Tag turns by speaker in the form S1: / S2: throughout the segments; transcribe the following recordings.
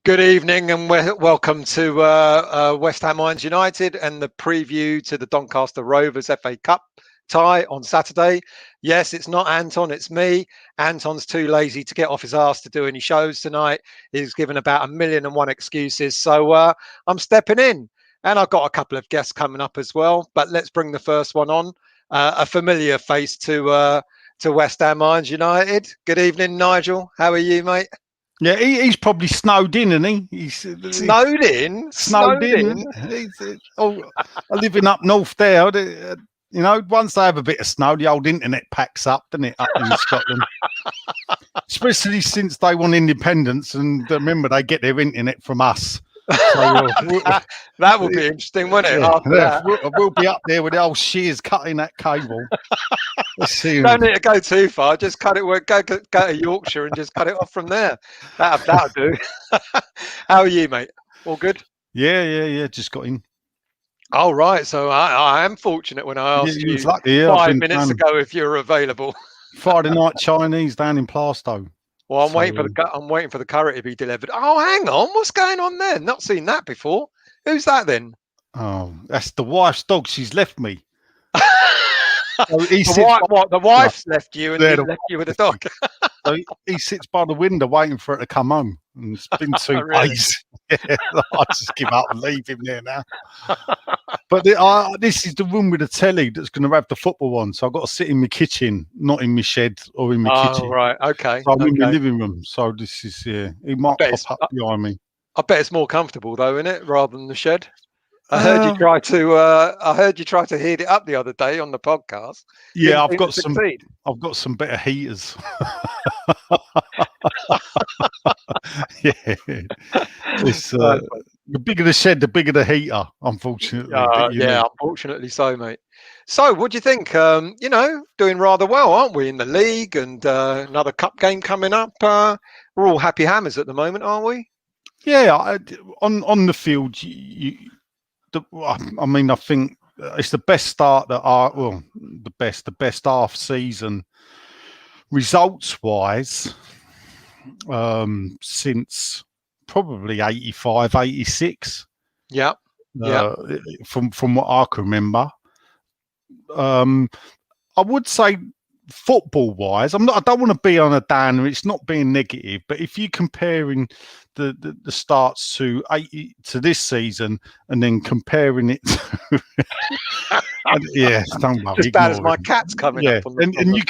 S1: Good evening and welcome to West Ham United and the preview to the Doncaster Rovers FA Cup tie on Saturday. Yes, it's not Anton, it's me. Anton's too lazy to get off his arse to do any shows tonight. He's given about 1,000,001 excuses. So I'm stepping in, and I've got a couple of guests coming up as well. But let's bring the first one on. A familiar face to West Ham United. Good evening, Nigel. How are you, mate?
S2: Yeah, he's probably snowed in, isn't he? He's
S1: snowed in.
S2: Snowed in. Living up north there. You know, once they have a bit of snow, the old internet packs up, doesn't it, up in Scotland? Especially since they won independence, and remember, they get their internet from us. So,
S1: that would be interesting, wouldn't it?
S2: Yeah, we'll be up there with the old shears cutting that cable. Let's see.
S1: Don't need to go too far. Just cut it. Go to Yorkshire and just cut it off from there. That'll do. How are you, mate? All good?
S2: Yeah. Just got in.
S1: Oh, right. So I am fortunate when I asked you
S2: lucky,
S1: 5 minutes ago if you're available.
S2: Friday night Chinese down in Plaistow.
S1: Well, I'm waiting for the curry to be delivered. Oh, hang on. What's going on there? Not seen that before. Who's that then?
S2: Oh, that's the wife's dog. She's left me.
S1: So the wife's left you and left you with a dog.
S2: So he sits by the window waiting for it to come home. And it's been 2 days. Yeah, I just give up and leave him there now. But this is the room with the telly that's going to have the football on. So I've got to sit in my kitchen, not in my shed or in my kitchen.
S1: Oh, right. Okay.
S2: So I'm in my living room. So this is, he might pop up behind me.
S1: I bet it's more comfortable, though, isn't it, rather than the shed? I heard you try to heat it up the other day on the podcast.
S2: Yeah, I've got some better heaters. Yeah, it's the bigger the shed, the bigger the heater. Unfortunately,
S1: unfortunately so, mate. So, what do you think? Doing rather well, aren't we, in the league? And another cup game coming up. We're all happy hammers at the moment, aren't we?
S2: Yeah, on the field, I mean, I think it's the best start the best half season results wise since probably 85, 86.
S1: Yeah.
S2: From what I can remember. I would say football wise, I don't want to be on a downer. It's not being negative, but if you're comparing the starts to this season and then comparing it to don't worry,
S1: as bad as my cat's coming up on
S2: you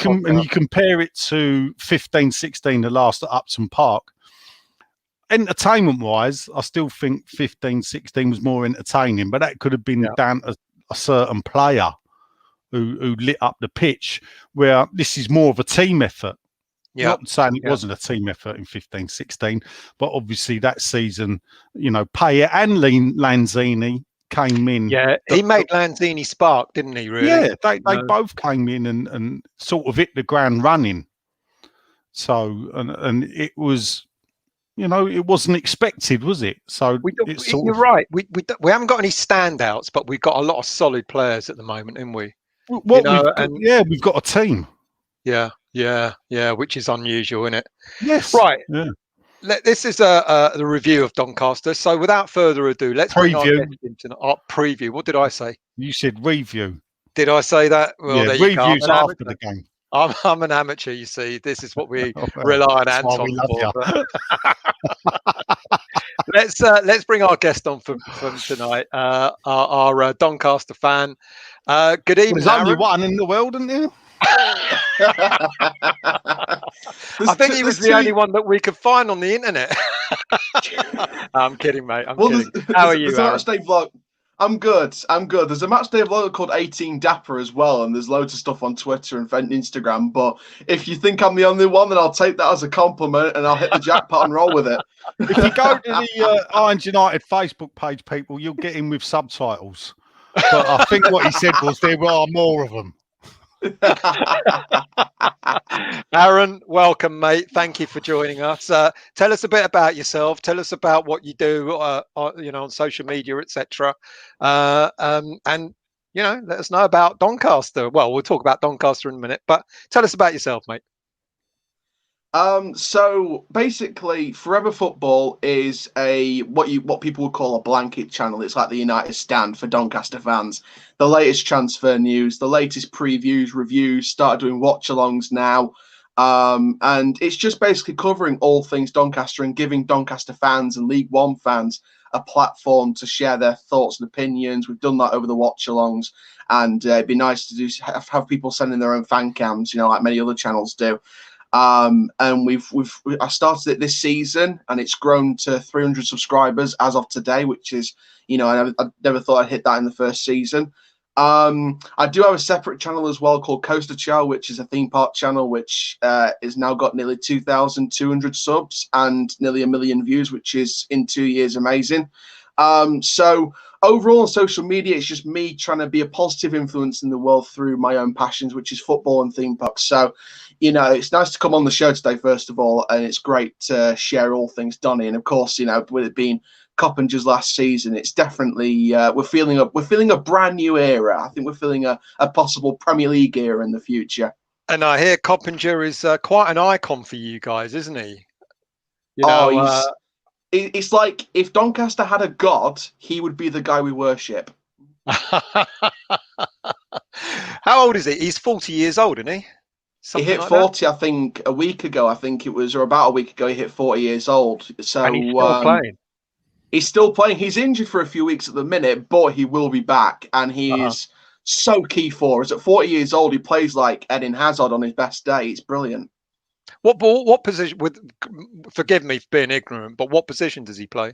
S2: compare it to 15, 16, the last at Upton Park. Entertainment wise, I still think 15, 16 was more entertaining, but that could have been down to a certain player who lit up the pitch, where this is more of a team effort. Not saying it wasn't a team effort in 15, 16, but obviously that season, Payet and Lanzini came in.
S1: Yeah, he made Lanzini spark, didn't he, really?
S2: Yeah, they both came in and sort of hit the ground running. So, and it was, it wasn't expected, was it? So
S1: you're right. We haven't got any standouts, but we've got a lot of solid players at the moment, haven't we?
S2: We've got a team.
S1: Yeah, which is unusual, isn't it?
S2: Yes.
S1: Right.
S2: Yeah.
S1: This is the review of Doncaster. So without further ado, let's bring our guest into preview. What did I say?
S2: You said review.
S1: Did I say that? Well, there you go.
S2: Reviews after the game.
S1: I'm an amateur, you see. This is what we rely on Anton for. Let's bring our guest on from tonight. Our Doncaster fan. Good evening.
S2: There's only one in the world, isn't there?
S1: I think he was the only one that we could find on the internet. I'm kidding, mate. I'm kidding. How are you, Aaron?
S3: I'm good. There's a match day vlog called 18 Dapper as well, and there's loads of stuff on Twitter and Instagram. But if you think I'm the only one, then I'll take that as a compliment and I'll hit the jackpot and roll with it.
S2: If you go to the Irons United Facebook page, people, you'll get in with subtitles. But I think what he said was there are more of them.
S1: Aaron, welcome, mate. Thank you for joining us. Tell us a bit about yourself. Tell us about what you do, on social media, etc. And let us know about Doncaster. Well, we'll talk about Doncaster in a minute, but tell us about yourself, mate.
S3: So basically, Forever Football is what people would call a blanket channel. It's like the United Stand for Doncaster fans. The latest transfer news, the latest previews, reviews. Started doing watch-alongs now, and it's just basically covering all things Doncaster and giving Doncaster fans and League One fans a platform to share their thoughts and opinions. We've done that over the watch-alongs, and it'd be nice to have people sending their own fan cams, like many other channels do. And I started it this season, and it's grown to 300 subscribers as of today, which is, I never thought I'd hit that in the first season. I do have a separate channel as well called Coaster Chow, which is a theme park channel, which has now got nearly 2,200 subs and nearly 1 million views, which is in 2 years amazing. So overall on social media, it's just me trying to be a positive influence in the world through my own passions, which is football and theme parks. So, it's nice to come on the show today, first of all, and it's great to share all things Donny. And of course, with it being Coppinger's last season, it's definitely we're feeling a brand new era. I think we're feeling a possible Premier League era in the future.
S1: And I hear Coppinger is quite an icon for you guys, isn't he?
S3: It's like if Doncaster had a god, he would be the guy we worship.
S1: How old is he? He's 40 years old, isn't he?
S3: Something he hit 40, I think, a week ago. I think it was, or about a week ago, he hit 40 years old. So
S1: and he's still playing.
S3: He's still playing. He's injured for a few weeks at the minute, but he will be back. And he is so key for us. At 40 years old, he plays like Eden Hazard on his best day. It's brilliant.
S1: What position? Forgive me for being ignorant, but what position does he play?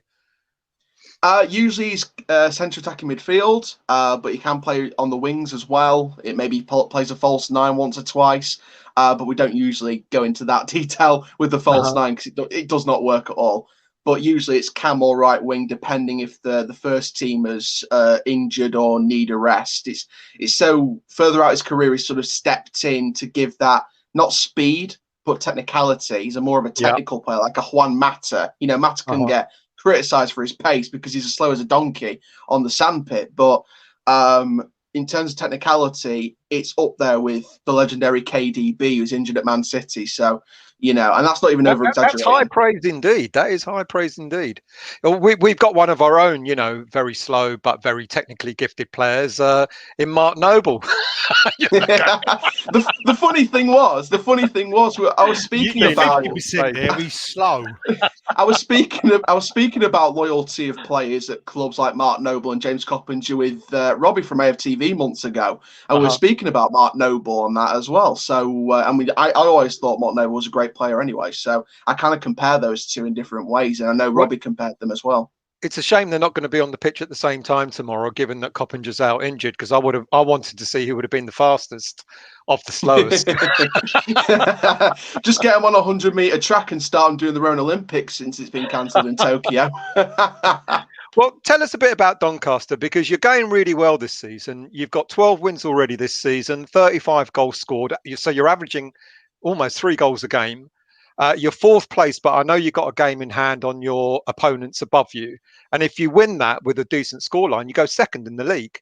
S3: Usually he's centre attacking midfield, but he can play on the wings as well. It maybe plays a false nine once or twice, but we don't usually go into that detail with the false nine because it does not work at all. But usually it's cam or right wing, depending if the first team is injured or need a rest. It's so further out his career, he's sort of stepped in to give that, not speed, but technicality. He's more of a technical player, like a Juan Mata. Mata can get criticised for his pace because he's as slow as a donkey on the sandpit. But in terms of technicality, it's up there with the legendary KDB, who's injured at Man City. So, and that's not even over exaggerating.
S1: That's high praise indeed. That is high praise indeed. We've got one of our own, very slow but very technically gifted players in Mark Noble.
S3: The funny thing was, I was speaking about.
S2: He's slow.
S3: I was speaking about loyalty of players at clubs like Mark Noble and James Coppinger with Robbie from AFTV months ago, and we were speaking about Mark Noble on that as well. So I always thought Mark Noble was a great player anyway. So I kind of compare those two in different ways, and I know Robbie compared them as well.
S1: It's a shame they're not going to be on the pitch at the same time tomorrow, given that Coppinger's out injured, because I wanted to see who would have been the fastest of the slowest.
S3: Just get them on a 100-meter track and start them doing their own Olympics since it's been cancelled in Tokyo.
S1: Well, tell us a bit about Doncaster, because you're going really well this season. You've got 12 wins already this season, 35 goals scored. So you're averaging almost 3 goals a game. You're 4th place, but I know you've got a game in hand on your opponents above you. And if you win that with a decent scoreline, you go 2nd in the league.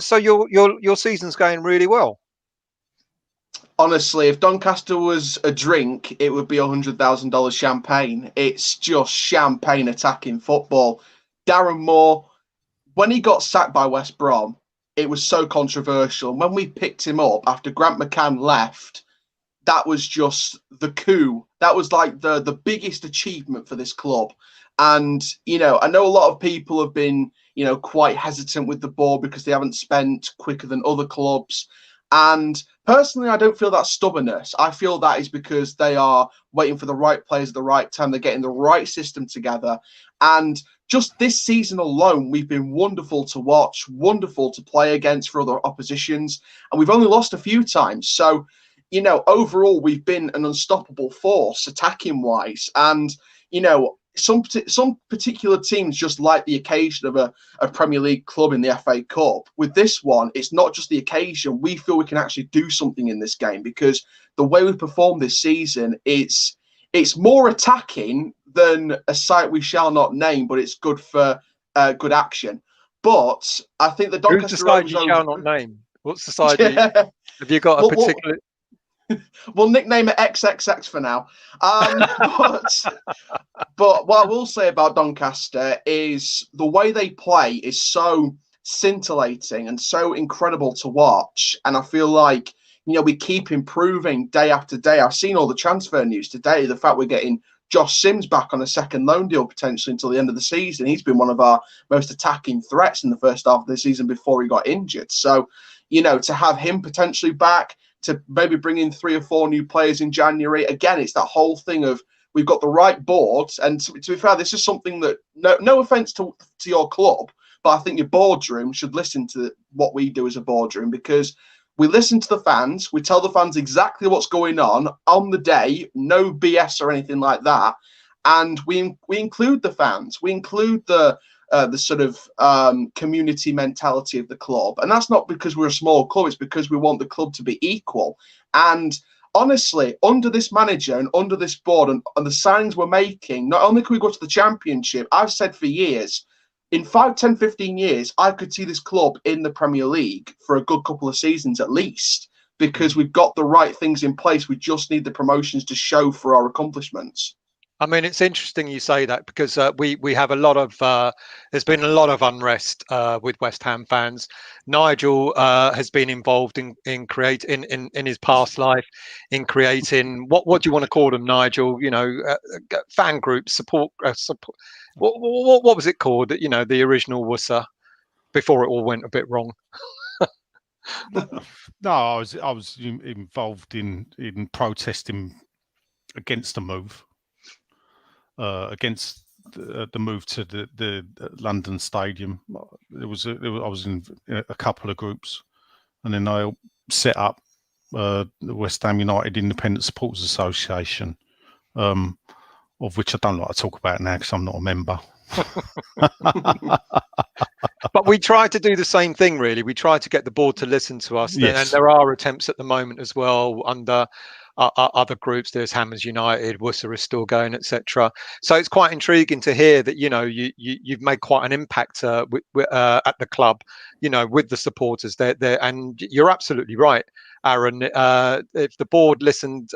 S1: So your season's going really well.
S3: Honestly, if Doncaster was a drink, it would be $100,000 champagne. It's just champagne attacking football. Darren Moore, when he got sacked by West Brom, it was so controversial. When we picked him up after Grant McCann left, that was just the coup. That was like the biggest achievement for this club. And, I know a lot of people have been, quite hesitant with the ball because they haven't spent quicker than other clubs. And personally, I don't feel that stubbornness. I feel that is because they are waiting for the right players at the right time. They're getting the right system together. And just this season alone, we've been wonderful to watch, wonderful to play against for other oppositions. And we've only lost a few times. So, overall, we've been an unstoppable force attacking wise. And, some particular teams just like the occasion of a Premier League club in the FA Cup. With this one, it's not just the occasion. We feel we can actually do something in this game because the way we performed this season, it's more attacking than a site we shall not name, but it's good for good action. But I think the Doncaster
S1: Who's the side you shall not name? What's the side? Have you got a particular?
S3: we'll nickname it XXX for now. But what I will say about Doncaster is the way they play is so scintillating and so incredible to watch. And I feel like, we keep improving day after day. I've seen all the transfer news today. The fact we're getting Josh Sims back on a second loan deal potentially until the end of the season. He's been one of our most attacking threats in the first half of the season before he got injured. So, to have him potentially back, to maybe bring in 3 or 4 new players in January. Again, it's that whole thing of we've got the right board. And to be fair, this is something that, no offense to your club, but I think your boardroom should listen to what we do as a boardroom, because we listen to the fans. We tell the fans exactly what's going on the day, no BS or anything like that. And we include the fans. We include the sort of community mentality of the club. And that's not because we're a small club. It's because we want the club to be equal. And honestly, under this manager and under this board and the signings we're making, not only can we go to the Championship, I've said for years, in 5, 10, 15 years, I could see this club in the Premier League for a good couple of seasons at least, because we've got the right things in place. We just need the promotions to show for our accomplishments.
S1: I mean, it's interesting you say that, because we have a lot of there's been a lot of unrest with West Ham fans. Nigel has been involved in creating in his past life in creating what do you want to call them, Nigel? Fan groups, support. What was it called? The original whufc before it all went a bit wrong.
S2: No, I was involved in protesting against the move. Against the move to the London Stadium. I was in a couple of groups, and then I set up the West Ham United Independent Supporters Association, of which I don't like to talk about now because I'm not a member.
S1: But we try to do the same thing, really. We try to get the board to listen to us. Yes. And there are attempts at the moment as well under other groups. There's Hammers United, Worcester is still going, etc. So it's quite intriguing to hear that you've made quite an impact at the club, with the supporters there. And you're absolutely right, Aaron. If the board listened,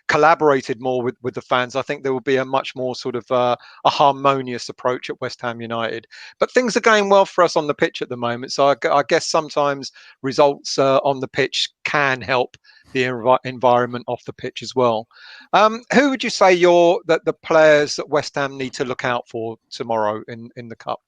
S1: collaborated more with the fans, I think there will be a much more sort of a harmonious approach at West Ham United. But things are going well for us on the pitch at the moment. So I guess sometimes results on the pitch can help the environment off the pitch as well. Who would you say the players that West Ham need to look out for tomorrow in the Cup?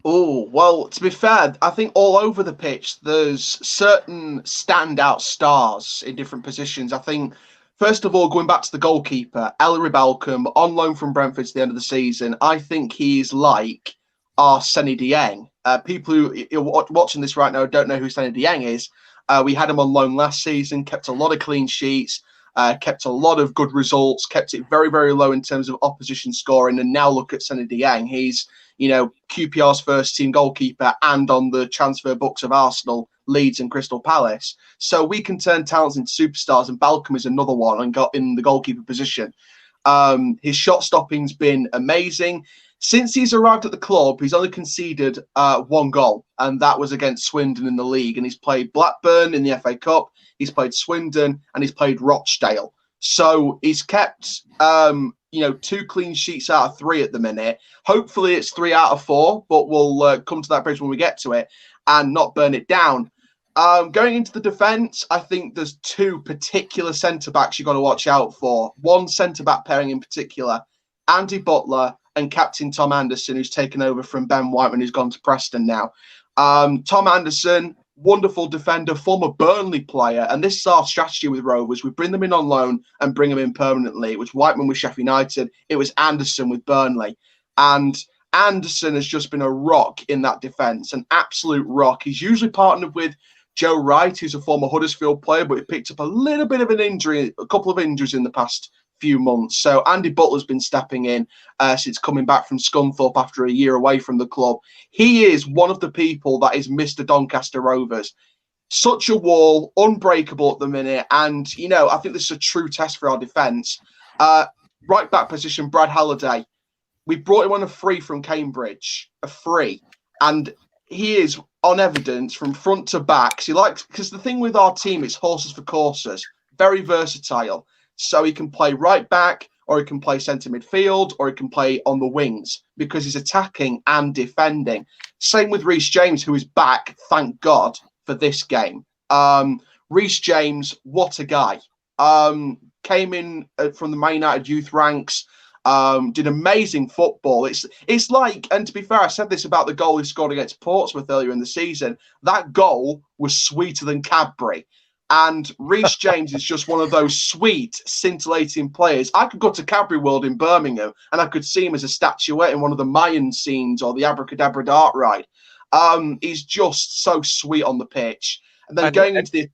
S3: Oh, well, to be fair, I think all over the pitch, there's certain standout stars in different positions. I think, first of all, going back to the goalkeeper, Ellery Balcombe, on loan from Brentford to the end of the season, I think he's like our Seny Dieng. People who are watching this right now don't know who Seny Dieng is. We had him on loan last season, kept a lot of clean sheets, kept a lot of good results, kept it very, very low in terms of opposition scoring. And now look at Seny Dieng. He's, QPR's first team goalkeeper and on the transfer books of Arsenal, Leeds and Crystal Palace. So we can turn talents into superstars, and Balcombe is another one and got in the goalkeeper position. His shot stopping's been amazing. Since he's arrived at the club, he's only conceded 1 goal, and that was against Swindon in the league. And he's played Blackburn in the FA Cup, he's played Swindon, and he's played Rochdale. So he's kept, 2 clean sheets out of 3 at the minute. Hopefully it's 3 out of 4, but we'll come to that bridge when we get to it and not burn it down. Going into the defence, I think there's 2 particular centre-backs you've got to watch out for. One centre-back pairing in particular, Andy Butler and captain Tom Anderson, who's taken over from Ben Whiteman, who's gone to Preston now. Tom Anderson, wonderful defender, former Burnley player. And this is our strategy with Rovers. We bring them in on loan and bring them in permanently. It was Whiteman with Sheffield United. It was Anderson with Burnley. And Anderson has just been a rock in that defence, an absolute rock. He's usually partnered with Joe Wright, who's a former Huddersfield player, but he picked up a little bit of an injury, a couple of injuries in the past few months. So Andy Butler's been stepping in since coming back from Scunthorpe after a year away from the club. He is one of the people that is Mr. Doncaster Rovers. Such a wall, unbreakable at the minute. And, I think this is a true test for our defence. Right back position, Brad Halliday. We brought him on a free from Cambridge, a free. And he is on evidence from front to back. So he likes, because the thing with our team, it's horses for courses, very versatile. So he can play right back, or he can play centre midfield, or he can play on the wings because he's attacking and defending. Same with Reece James, who is back, thank God, for this game. Reece James, what a guy. Came in from the Man United youth ranks, did amazing football. It's like, and to be fair, I said this about the goal he scored against Portsmouth earlier in the season. That goal was sweeter than Cadbury. And Reece James is just one of those sweet, scintillating players. I could go to Cadbury World in Birmingham and I could see him as a statuette in one of the Mayan scenes or the Abracadabra Dart Ride. He's just so sweet on the pitch. And then going into the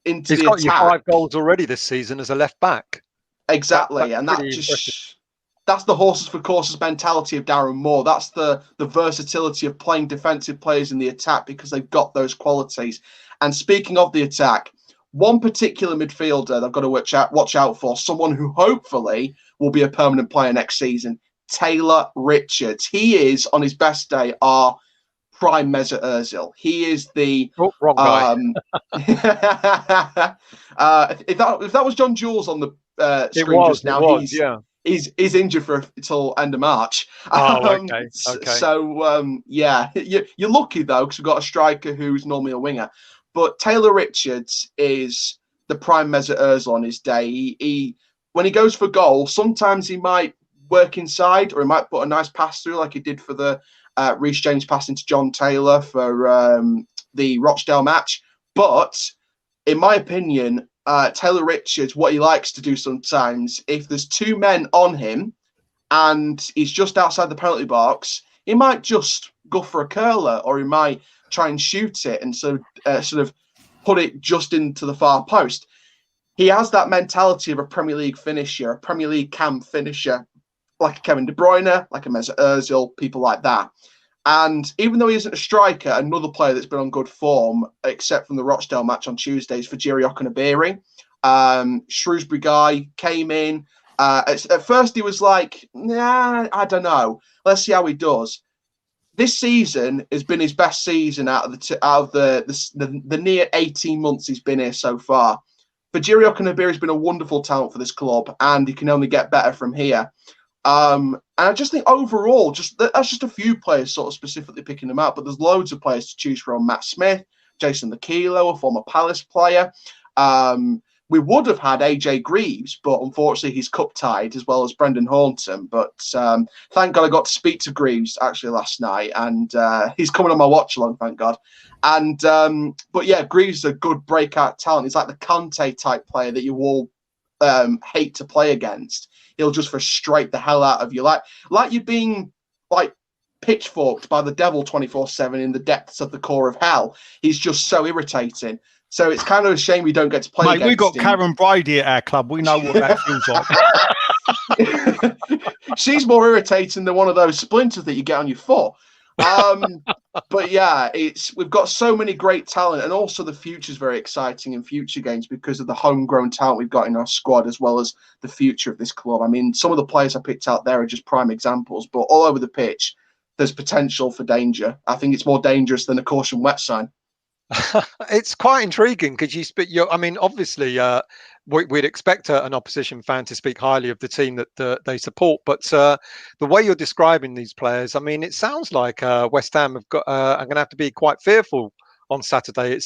S1: he's got
S3: attack,
S1: 5 goals already this season as a left back.
S3: Exactly. And that's the horses for courses mentality of Darren Moore. That's the versatility of playing defensive players in the attack because they've got those qualities. And speaking of the attack, one particular midfielder they've got to watch out for, someone who hopefully will be a permanent player next season, Taylor Richards. He is, on his best day, our prime Mesut Ozil. He is the
S1: wrong guy.
S3: If that was John Jules on the screen just now, he's injured until end of March.
S1: Okay.
S3: So yeah, you're lucky though, because we've got a striker who's normally a winger. But Taylor Richards is the prime Mesut Ozil on his day. He when he goes for goal, sometimes he might work inside, or he might put a nice pass through, like he did for the Reece James pass into John Taylor for the Rochdale match. But in my opinion, Taylor Richards, what he likes to do sometimes, if there's 2 men on him and he's just outside the penalty box, he might just go for a curler, or he might try and shoot it and sort of put it just into the far post. He has that mentality of a Premier League finisher, a Premier League camp finisher, like a Kevin De Bruyne, like a Mesut Ozil, people like that. And even though he isn't a striker, another player that's been on good form, except from the Rochdale match on Tuesday, is Fajiri Okunabiri. Shrewsbury guy came in. At first, he was like, nah, I don't know. Let's see how he does. This season has been his best season out of the near 18 months he's been here so far. Fajiri Okunabiri has been a wonderful talent for this club, and he can only get better from here. And I just think overall, that's just a few players sort of specifically picking them out, but there's loads of players to choose from. Matt Smith, Jason Lakilo, a former Palace player. We would have had AJ Greaves, but unfortunately he's cup tied, as well as Brendan Hornton. But thank God I got to speak to Greaves actually last night, and he's coming on my watch along, thank God. And but yeah, Greaves is a good breakout talent. He's like the Conte type player that you all hate to play against. He'll just frustrate the hell out of you, like you're being like pitchforked by the devil 24/7 in the depths of the core of hell. He's just so irritating. So it's kind of a shame we don't get to play. Mate,
S2: we've got Karen Brady at our club. We know what that feels
S3: like. She's more irritating than one of those splinters that you get on your foot. But yeah, we've got so many great talent, and also the future's very exciting in future games because of the homegrown talent we've got in our squad, as well as the future of this club. I mean, some of the players I picked out there are just prime examples, but all over the pitch, there's potential for danger. I think it's more dangerous than a caution wet sign.
S1: It's quite intriguing because I mean, obviously, we'd expect an opposition fan to speak highly of the team that they support, but the way you're describing these players, I mean, it sounds like West Ham have got. I'm going to have to be quite fearful on Saturday.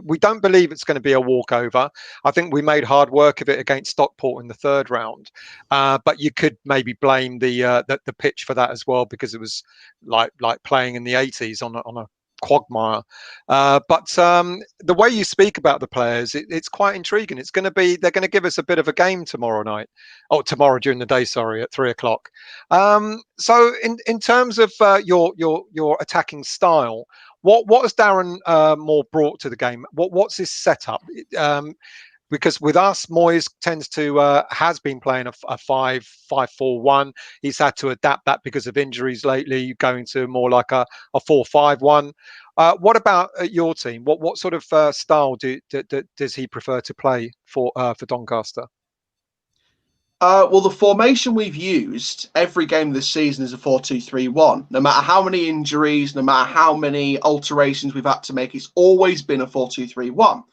S1: We don't believe it's going to be a walkover. I think we made hard work of it against Stockport in the 3rd round, but you could maybe blame the pitch for that as well, because it was like playing in the 80s on a quagmire. But the way you speak about the players, it's quite intriguing. They're going to give us a bit of a game tomorrow during the day, sorry, at 3:00. So in terms of your attacking style, what has Darren Moore brought to the game? What's his setup? Because with us, Moyes has been playing a 5-5-4-1. He's had to adapt that because of injuries lately, going to more like a 4-5-1. What about your team? What sort of style does he prefer to play for Doncaster?
S3: Well, the formation we've used every game this season is a 4-2-3-1. No matter how many injuries, no matter how many alterations we've had to make, it's always been a 4-2-3-1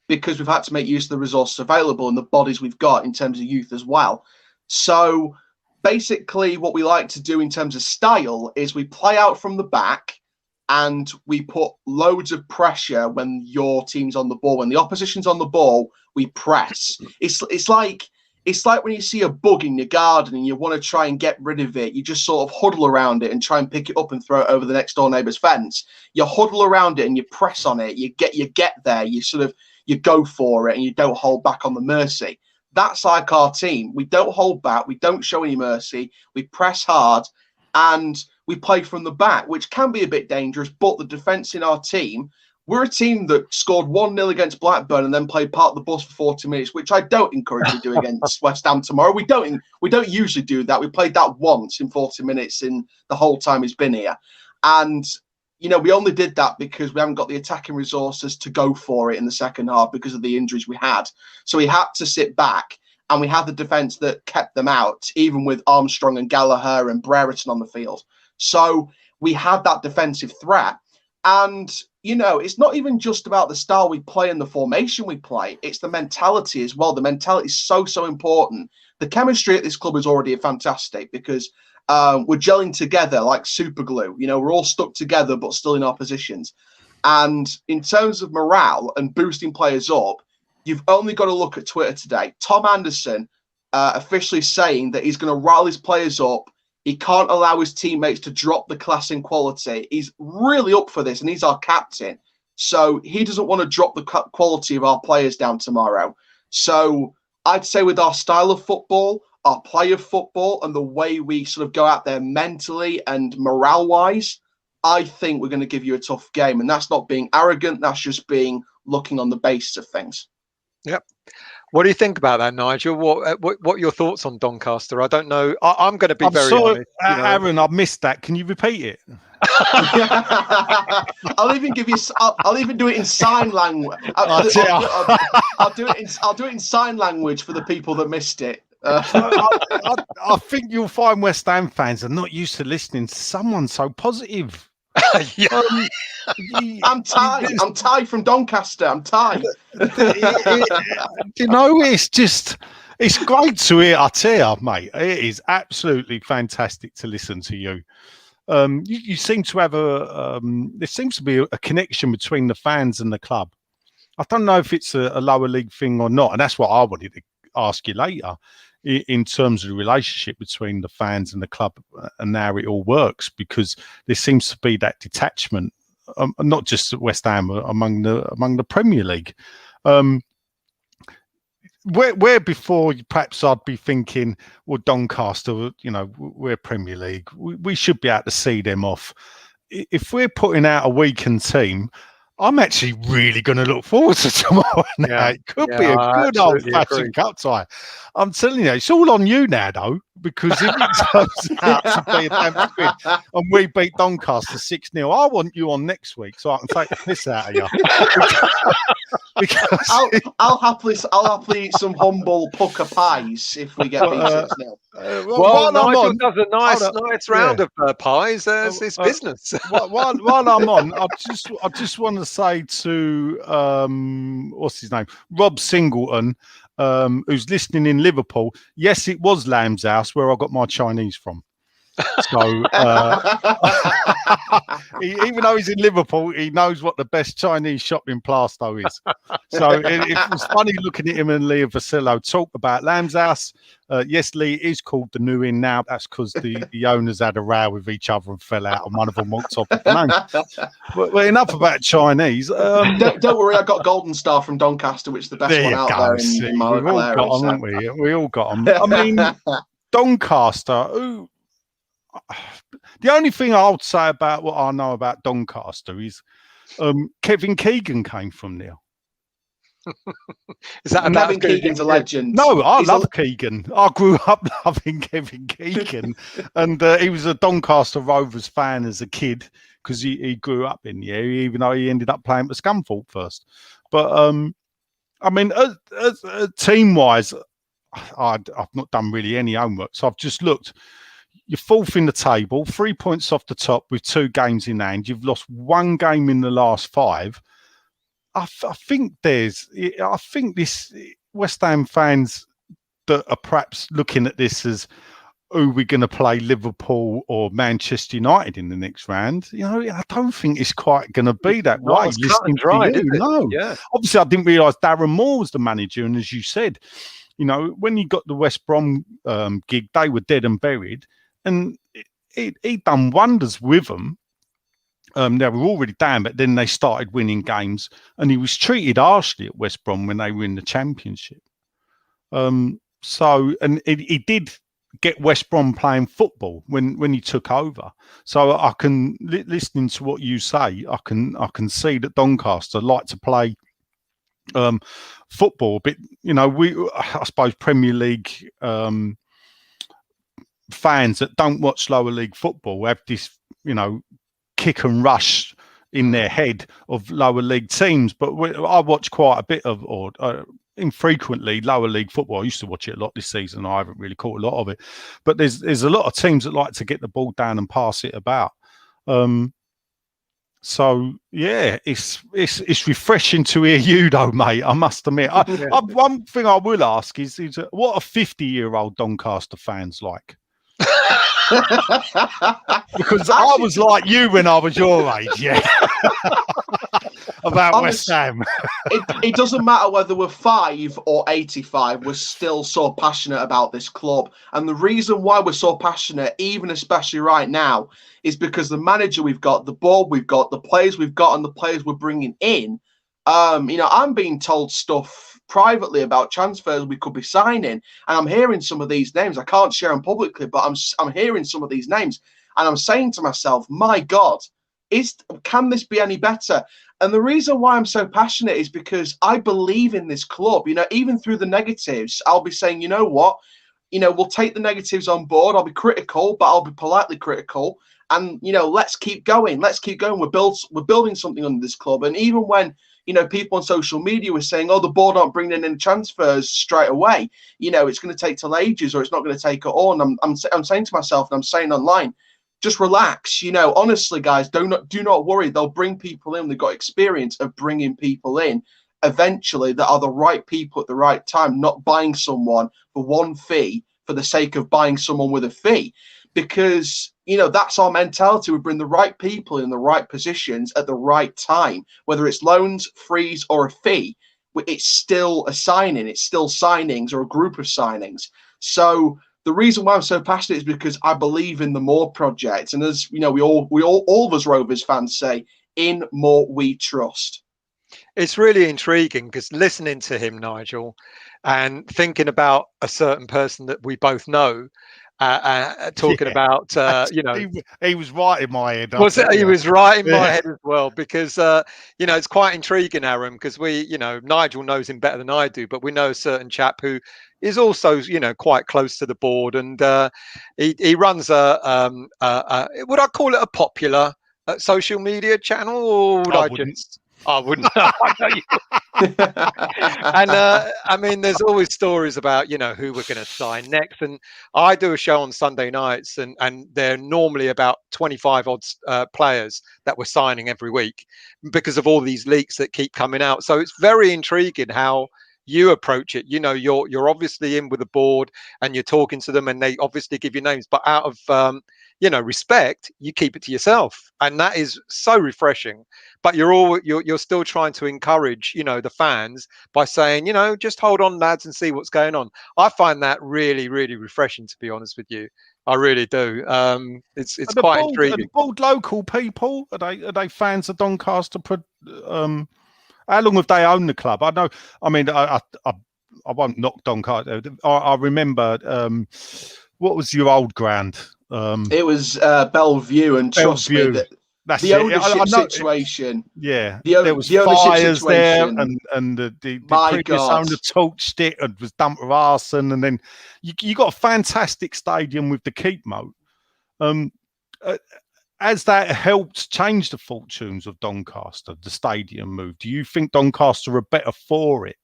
S3: because we've had to make use of the resources available and the bodies we've got in terms of youth as well. So basically what we like to do in terms of style is we play out from the back and we put loads of pressure when your team's on the ball. When the opposition's on the ball, we press. It's like when you see a bug in your garden and you want to try and get rid of it. You just sort of huddle around it and try and pick it up and throw it over the next door neighbour's fence. You huddle around it and you press on it. You get there. You go for it and you don't hold back on the mercy. That's like our team. We don't hold back. We don't show any mercy. We press hard and we play from the back, which can be a bit dangerous. But the defence in our team, we're a team that scored 1-0 against Blackburn and then played part of the bus for 40 minutes, which I don't encourage you to do against West Ham tomorrow. We don't usually do that. We played that once in 40 minutes in the whole time he's been here. And, we only did that because we haven't got the attacking resources to go for it in the second half because of the injuries we had. So we had to sit back and we had the defence that kept them out, even with Armstrong and Gallagher and Brereton on the field. So we had that defensive threat. And, it's not even just about the style we play and the formation we play. It's the mentality as well. The mentality is so, so important. The chemistry at this club is already fantastic because we're gelling together like super glue. We're all stuck together, but still in our positions. And in terms of morale and boosting players up, you've only got to look at Twitter today. Tom Anderson officially saying that he's going to rile his players up. He can't allow his teammates to drop the class and quality. He's really up for this, and he's our captain. So he doesn't want to drop the quality of our players down tomorrow. So I'd say with our style of football, our play of football, and the way we sort of go out there mentally and morale-wise, I think we're going to give you a tough game. And that's not being arrogant. That's just being looking on the basis of things.
S1: Yep. What do you think about that, Nigel? What are your thoughts on Doncaster? I don't know. I'm going to be very honest.
S2: Aaron, I missed that. Can you repeat it?
S3: I'll even give you. I'll even do it in sign language. I'll do it in sign language for the people that missed it.
S2: I think you'll find West Ham fans are not used to listening to someone so positive.
S1: Yeah.
S3: I'm Ty. I'm Ty from Doncaster. I'm Ty.
S2: It's great to hear. I tell you, mate, it is absolutely fantastic to listen to you. You seem to have there seems to be a connection between the fans and the club. I don't know if it's a lower league thing or not, and that's what I wanted to ask you later in terms of the relationship between the fans and the club and how it all works, because there seems to be that detachment, not just at West Ham, among the Premier League. Where before perhaps I'd be thinking, well, Doncaster, we're Premier League, we should be able to see them off. If we're putting out a weakened team, I'm actually really going to look forward to tomorrow now.
S1: Yeah.
S2: It could be a good old-fashioned cup tie. I'm telling you, it's all on you now, though, because if it turns out to be a damn quid and we beat Doncaster 6-0, I want you on next week so I can take the piss out of you. because
S3: I'll happily eat some humble pucker pies if we get beat 6-0.
S1: Well, Nigel does a nice round of pies. It's business.
S2: While I'm on, I just want to say to what's his name, Rob Singleton, who's listening in Liverpool. Yes, it was Lamb's House where I got my Chinese from. So even though he's in Liverpool, he knows what the best Chinese shop in Plaistow is. So it was funny looking at him and Leah Vasillo talk about Lamb's House. Yes, Lee is called the New Inn now. That's because the owners had a row with each other and fell out, and one of them walked off with the name. But enough about Chinese.
S3: Don't worry, I got Golden Star from Doncaster, which is the best one out there in my
S2: We've all got them, haven't we? We all got them. I mean, Doncaster. The only thing I would say about what I know about Doncaster is Kevin Keegan came from there.
S3: Is that Kevin Keegan's a legend?
S2: No, I love Keegan. I grew up loving Kevin Keegan, and he was a Doncaster Rovers fan as a kid because he grew up in there, even though he ended up playing for Scunthorpe first. But I mean, team-wise, I've not done really any homework, so I've just looked. You're fourth in the table, 3 points off the top with 2 games in hand. You've lost 1 game in the last 5. I think this West Ham fans that are perhaps looking at this as, who we're going to play, Liverpool or Manchester United in the next round. I don't think it's quite going to be that way.
S1: Listening to you,
S2: no.
S1: Yeah.
S2: Obviously, I didn't realise Darren Moore was the manager, and as you said, when you got the West Brom gig, they were dead and buried, and he done wonders with them. They were already down, but then they started winning games, and he was treated harshly at West Brom when they were in the Championship. And he did get West Brom playing football when he took over. So I can, listening to what you say, I can see that Doncaster like to play football. But I suppose Premier League fans that don't watch lower league football have this kick and rush in their head of lower league teams. But I watch quite a bit of, infrequently, lower league football. I used to watch it a lot this season. I haven't really caught a lot of it, but there's a lot of teams that like to get the ball down and pass it about. So yeah, it's refreshing to hear you though, mate. I must admit. One thing I will ask is what are 50-year-old Doncaster fans like? Because I was like you when I was your age, yeah. About West Ham.
S3: It doesn't matter whether we're 5 or 85, we're still so passionate about this club. And the reason why we're so passionate, even especially right now, is because the manager we've got, the board we've got, the players we've got, and the players we're bringing in. I'm being told stuff privately about transfers we could be signing, and I'm hearing some of these names. I can't share them publicly, but I'm hearing some of these names, and I'm saying to myself, my God, can this be any better? And the reason why I'm so passionate is because I believe in this club. Even through the negatives, I'll be saying, you know what? We'll take the negatives on board. I'll be critical, but I'll be politely critical. And, let's keep going. Let's keep going. We're building something under this club. And even when, people on social media were saying, oh, the board aren't bringing in transfers straight away, it's going to take till ages, or it's not going to take at all. And I'm saying to myself, and I'm saying online, just relax. Honestly, guys, do not worry. They'll bring people in. They've got experience of bringing people in eventually that are the right people at the right time, not buying someone for one fee for the sake of buying someone with a fee. Because, that's our mentality. We bring the right people in the right positions at the right time, whether it's loans, frees, or a fee. It's still a signing. It's still signings or a group of signings. So the reason why I'm so passionate is because I believe in the Moore project. And as all of us Rovers fans say, in Moore we trust.
S1: It's really intriguing because listening to him, Nigel, and thinking about a certain person that we both know, talking about,
S2: he was right in my head.
S1: He was right in my head as well, because, it's quite intriguing, Aaron, because Nigel knows him better than I do, but we know a certain chap who is also, quite close to the board, and he runs would I call it a popular social media channel, or would I wouldn't. And I mean, there's always stories about who we're going to sign next, and I do a show on Sunday nights, and they're normally about 25 odd players that we're signing every week because of all these leaks that keep coming out. So it's very intriguing how you approach it. You're obviously in with the board and you're talking to them, and they obviously give you names, but out of respect, you keep it to yourself, and that is so refreshing. But you're still trying to encourage the fans by saying, just hold on, lads, and see what's going on. I find that really, really refreshing, to be honest with you. I really do. It's quite intriguing.
S2: The board local people, are they fans of Doncaster? How long have they owned the club? I won't knock Doncaster. I remember, what was your old ground?
S3: It was Bellevue, and trust me,
S2: that's
S3: the ownership situation.
S2: Yeah,
S3: there
S2: was fires there, and the previous owner torched it and was dumped with arson, and then you got a fantastic stadium with the keep moat. Has that helped change the fortunes of Doncaster, the stadium move? Do you think Doncaster are better for it?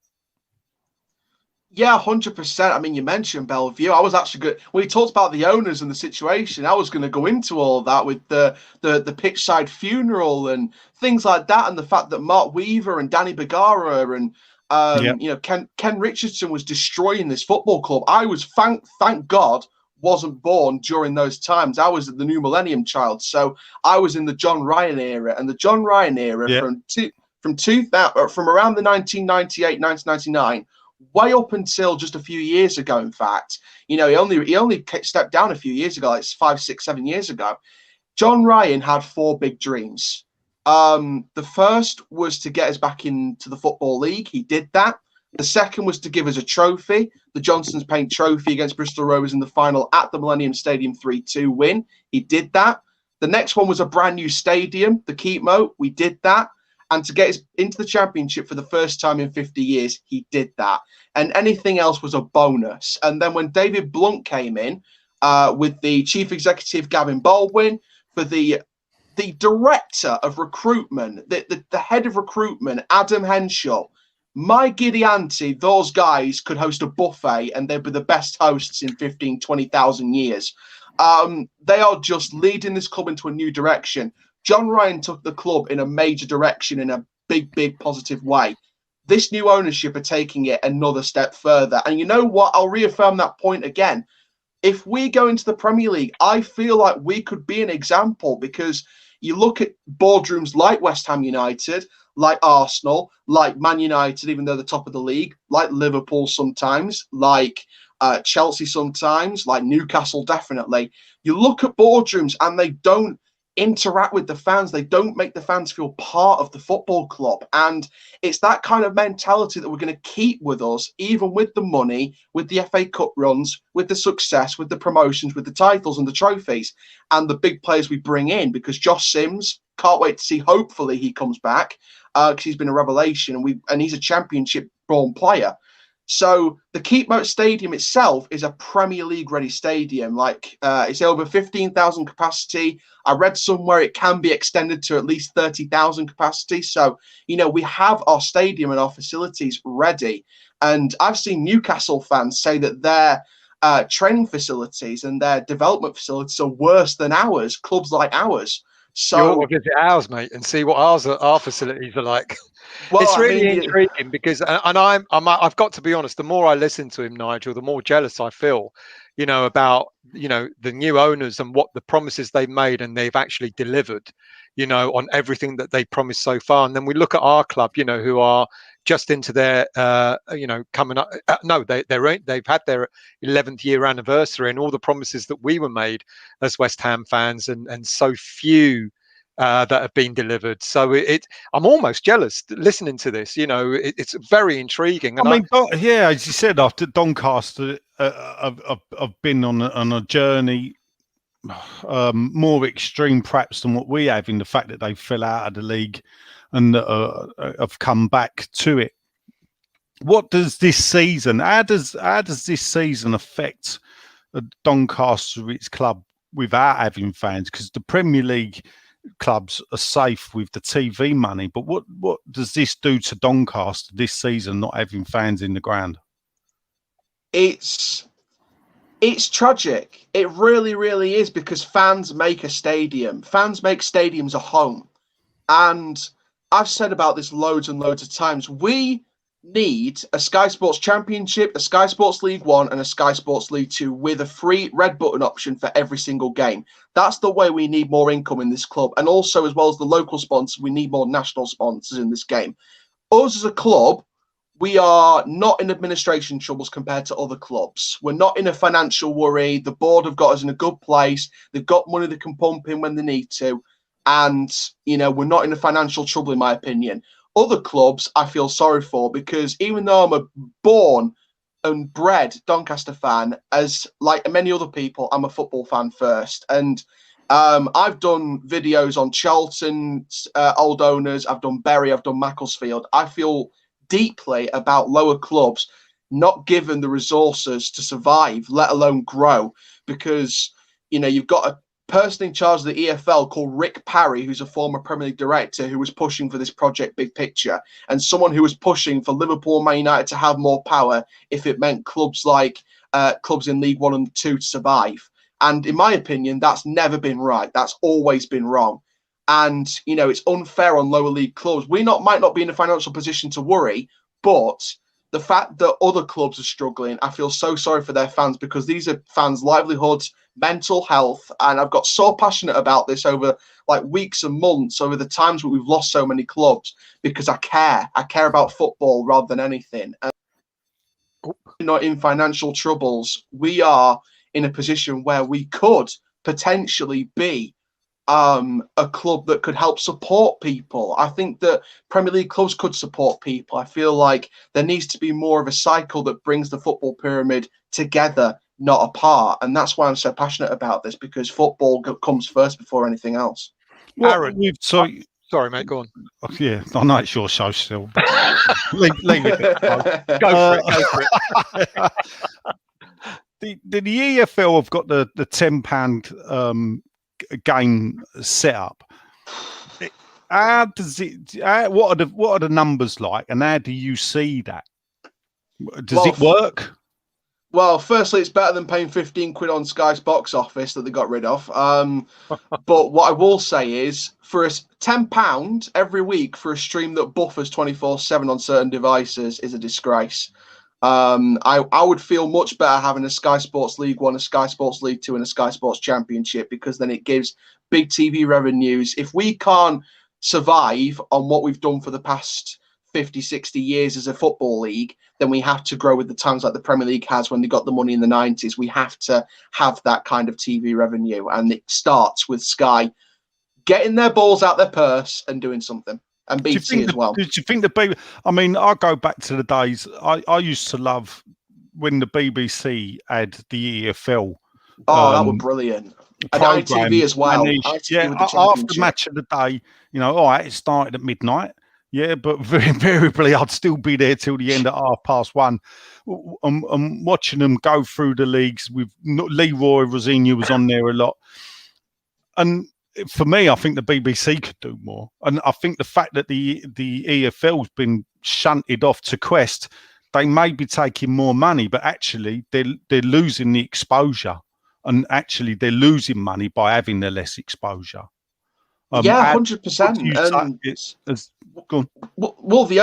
S3: Yeah, 100%. I mean, you mentioned Bellevue. I was actually good when you talked about the owners and the situation. I was going to go into all of that with the pitchside funeral and things like that, and the fact that Mark Weaver and Danny Bergara and
S2: Yeah.
S3: Ken Richardson was destroying this football club. I was thank God wasn't born during those times. I was the new millennium child, so I was in the John Ryan era, and the John Ryan era
S2: Yeah.
S3: from around the 1998, 1999 way up until just a few years ago. In fact, he only stepped down a few years ago, like 5, 6, 7 years ago. John Ryan had 4 big dreams. The first was to get us back into the Football League. He did that. The second was to give us a trophy, the Johnson's Paint Trophy against Bristol Rovers in the final at the Millennium Stadium 3-2 win. He did that. The next one was a brand new stadium, the Keepmoat. We did that. And to get us into the Championship for the first time in 50 years, he did that. And anything else was a bonus. And then when David Blunt came in with the Chief Executive, Gavin Baldwin, for the Director of Recruitment, the Head of Recruitment, Adam Henshaw, my giddy auntie, those guys could host a buffet and they'd be the best hosts in 15, 20,000 years. They are just leading this club into a new direction. John Ryan took the club in a major direction in a big, big positive way. This new ownership are taking it another step further. And you know what? I'll reaffirm that point again. If we go into the Premier League, I feel like we could be an example, because you look at boardrooms like West Ham United, like Arsenal, like Man United, even though they're top of the league, like Liverpool sometimes, like Chelsea sometimes, like Newcastle definitely. You look at boardrooms and they don't interact with the fans. They don't make the fans feel part of the football club. And it's that kind of mentality that we're going to keep with us, even with the money, with the FA Cup runs, with the success, with the promotions, with the titles and the trophies, and the big players we bring in. Because Josh Sims, can't wait to see, hopefully he comes back, because he's been a revelation, and he's a championship-born player. So the Keepmoat Stadium itself is a Premier League ready stadium. It's over 15,000 capacity. I read somewhere it can be extended to at least 30,000 capacity. So, we have our stadium and our facilities ready. And I've seen Newcastle fans say that their training facilities and their development facilities are worse than ours, clubs like ours. So
S1: you ought to visit ours, mate, and see what our facilities are like.
S3: well,
S1: It's really intriguing because, and I've got to be honest, the more I listen to him, Nigel, the more jealous I feel, about, the new owners and what the promises they've made and they've actually delivered, on everything that they promised so far. And then we look at our club, who are just into their, coming up. No, they've had their 11th year anniversary, and all the promises that we were made as West Ham fans, and so few that have been delivered. So I'm almost jealous listening to this. It's very intriguing. And
S2: yeah, as you said, after Doncaster, I've been on a journey more extreme perhaps than what we have, in the fact that they fell out of the league and have come back to it. What does this season? How does this season affect Doncaster, its club, without having fans? Because the Premier League clubs are safe with the TV money, but what does this do to Doncaster this season, not having fans in the ground?
S3: It's tragic. It really, really is, because fans make a stadium. Fans make stadiums a home. And I've said about this loads and loads of times. We need a Sky Sports Championship, a Sky Sports League One, and a Sky Sports League Two with a free red button option for every single game. That's the way we need more income in this club. And also, as well as the local sponsors, we need more national sponsors in this game. Us as a club, we are not in administration troubles compared to other clubs. We're not in a financial worry. The board have got us in a good place. They've got money they can pump in when they need to. And, we're not in a financial trouble, in my opinion. Other clubs I feel sorry for, because even though I'm a born and bred Doncaster fan, as like many other people, I'm a football fan first. And I've done videos on Charlton's old owners. I've done Bury. I've done Macclesfield. I feel deeply about lower clubs not given the resources to survive, let alone grow, because you've got to person in charge of the EFL called Rick Parry, who's a former Premier League director, who was pushing for this project Big Picture, and someone who was pushing for Liverpool and Man United to have more power if it meant clubs like clubs in League 1 and 2 to survive. And in my opinion, that's never been right. That's always been wrong. And, you know, it's unfair on lower league clubs. We might not be in a financial position to worry, but the fact that other clubs are struggling, I feel so sorry for their fans, because these are fans' livelihoods, mental health. And I've got so passionate about this over like weeks and months, over the times where we've lost so many clubs, because I care. I care about football rather than anything. And we're not in financial troubles. We are in a position where we could potentially be a club that could help support people. I think that Premier League clubs could support people. I feel like there needs to be more of a cycle that brings the football pyramid together, not apart. And that's why I'm so passionate about this, because football comes first before anything else.
S2: Well,
S1: Aaron, sorry, mate, go on.
S2: Yeah, I know it's your show still. But leave it.
S1: Go for it.
S2: The EFL have got the £10 game set up. How does it? What are the numbers like, and how do you see that? Does it work?
S3: Well, firstly, it's better than paying 15 quid on Sky's box office that they got rid of. But what I will say is, for £10 every week for a stream that buffers 24/7 on certain devices is a disgrace. I would feel much better having a Sky Sports League 1, a Sky Sports League 2, and a Sky Sports Championship, because then it gives big TV revenues. If we can't survive on what we've done for the past 50, 60 years as a football league, then we have to grow with the times, like the Premier League has when they got the money in the 90s. We have to have that kind of TV revenue, and it starts with Sky getting their balls out their purse and doing something. And BT as well.
S2: Do you think the BBC? I mean, I go back to the days. I used to love when the BBC had the EFL.
S3: Oh, that was brilliant. And ITV as well.
S2: After match of the day, you know, all right, it started at midnight. Yeah, but very invariably, I'd still be there till the end at 1:30. I'm watching them go through the leagues. With Leroy Rosenior was on there a lot, and for me, I think the BBC could do more. And I think the fact that the EFL's been shunted off to Quest, they may be taking more money, but actually they're losing the exposure, and actually they're losing money by having the less exposure.
S3: Yeah, 100%. Well, the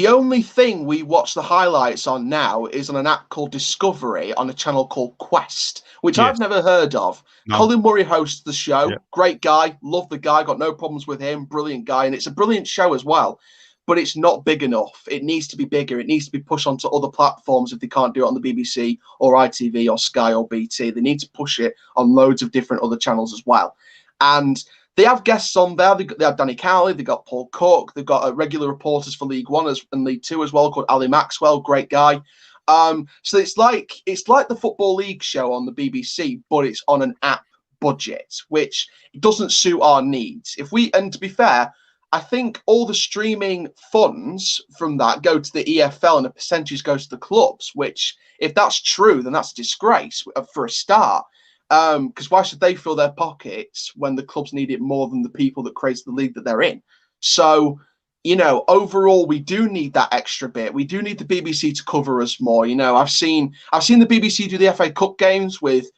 S3: only thing we watch the highlights on now is on an app called Discovery on a channel called Quest, which I've never heard of. No. Colin Murray hosts the show. Yeah. Great guy. Love the guy. Got no problems with him. Brilliant guy. And it's a brilliant show as well. But it's not big enough. It needs to be bigger. It needs to be pushed onto other platforms if they can't do it on the BBC or ITV or Sky or BT. They need to push it on loads of different other channels as well. And they have guests on there. They have Danny Cowley. They've got Paul Cook. They've got regular reporters for League 1 and League 2 as well, called Ali Maxwell. Great guy. So it's like the Football League show on the BBC, but it's on an app budget, which doesn't suit our needs. And to be fair, I think all the streaming funds from that go to the EFL and a percentage goes to the clubs, which, if that's true, then that's a disgrace for a start. Because why should they fill their pockets when the clubs need it more than the people that create the league that they're in? So, you know, overall, we do need that extra bit. We do need the BBC to cover us more. You know, I've seen the BBC do the FA Cup games with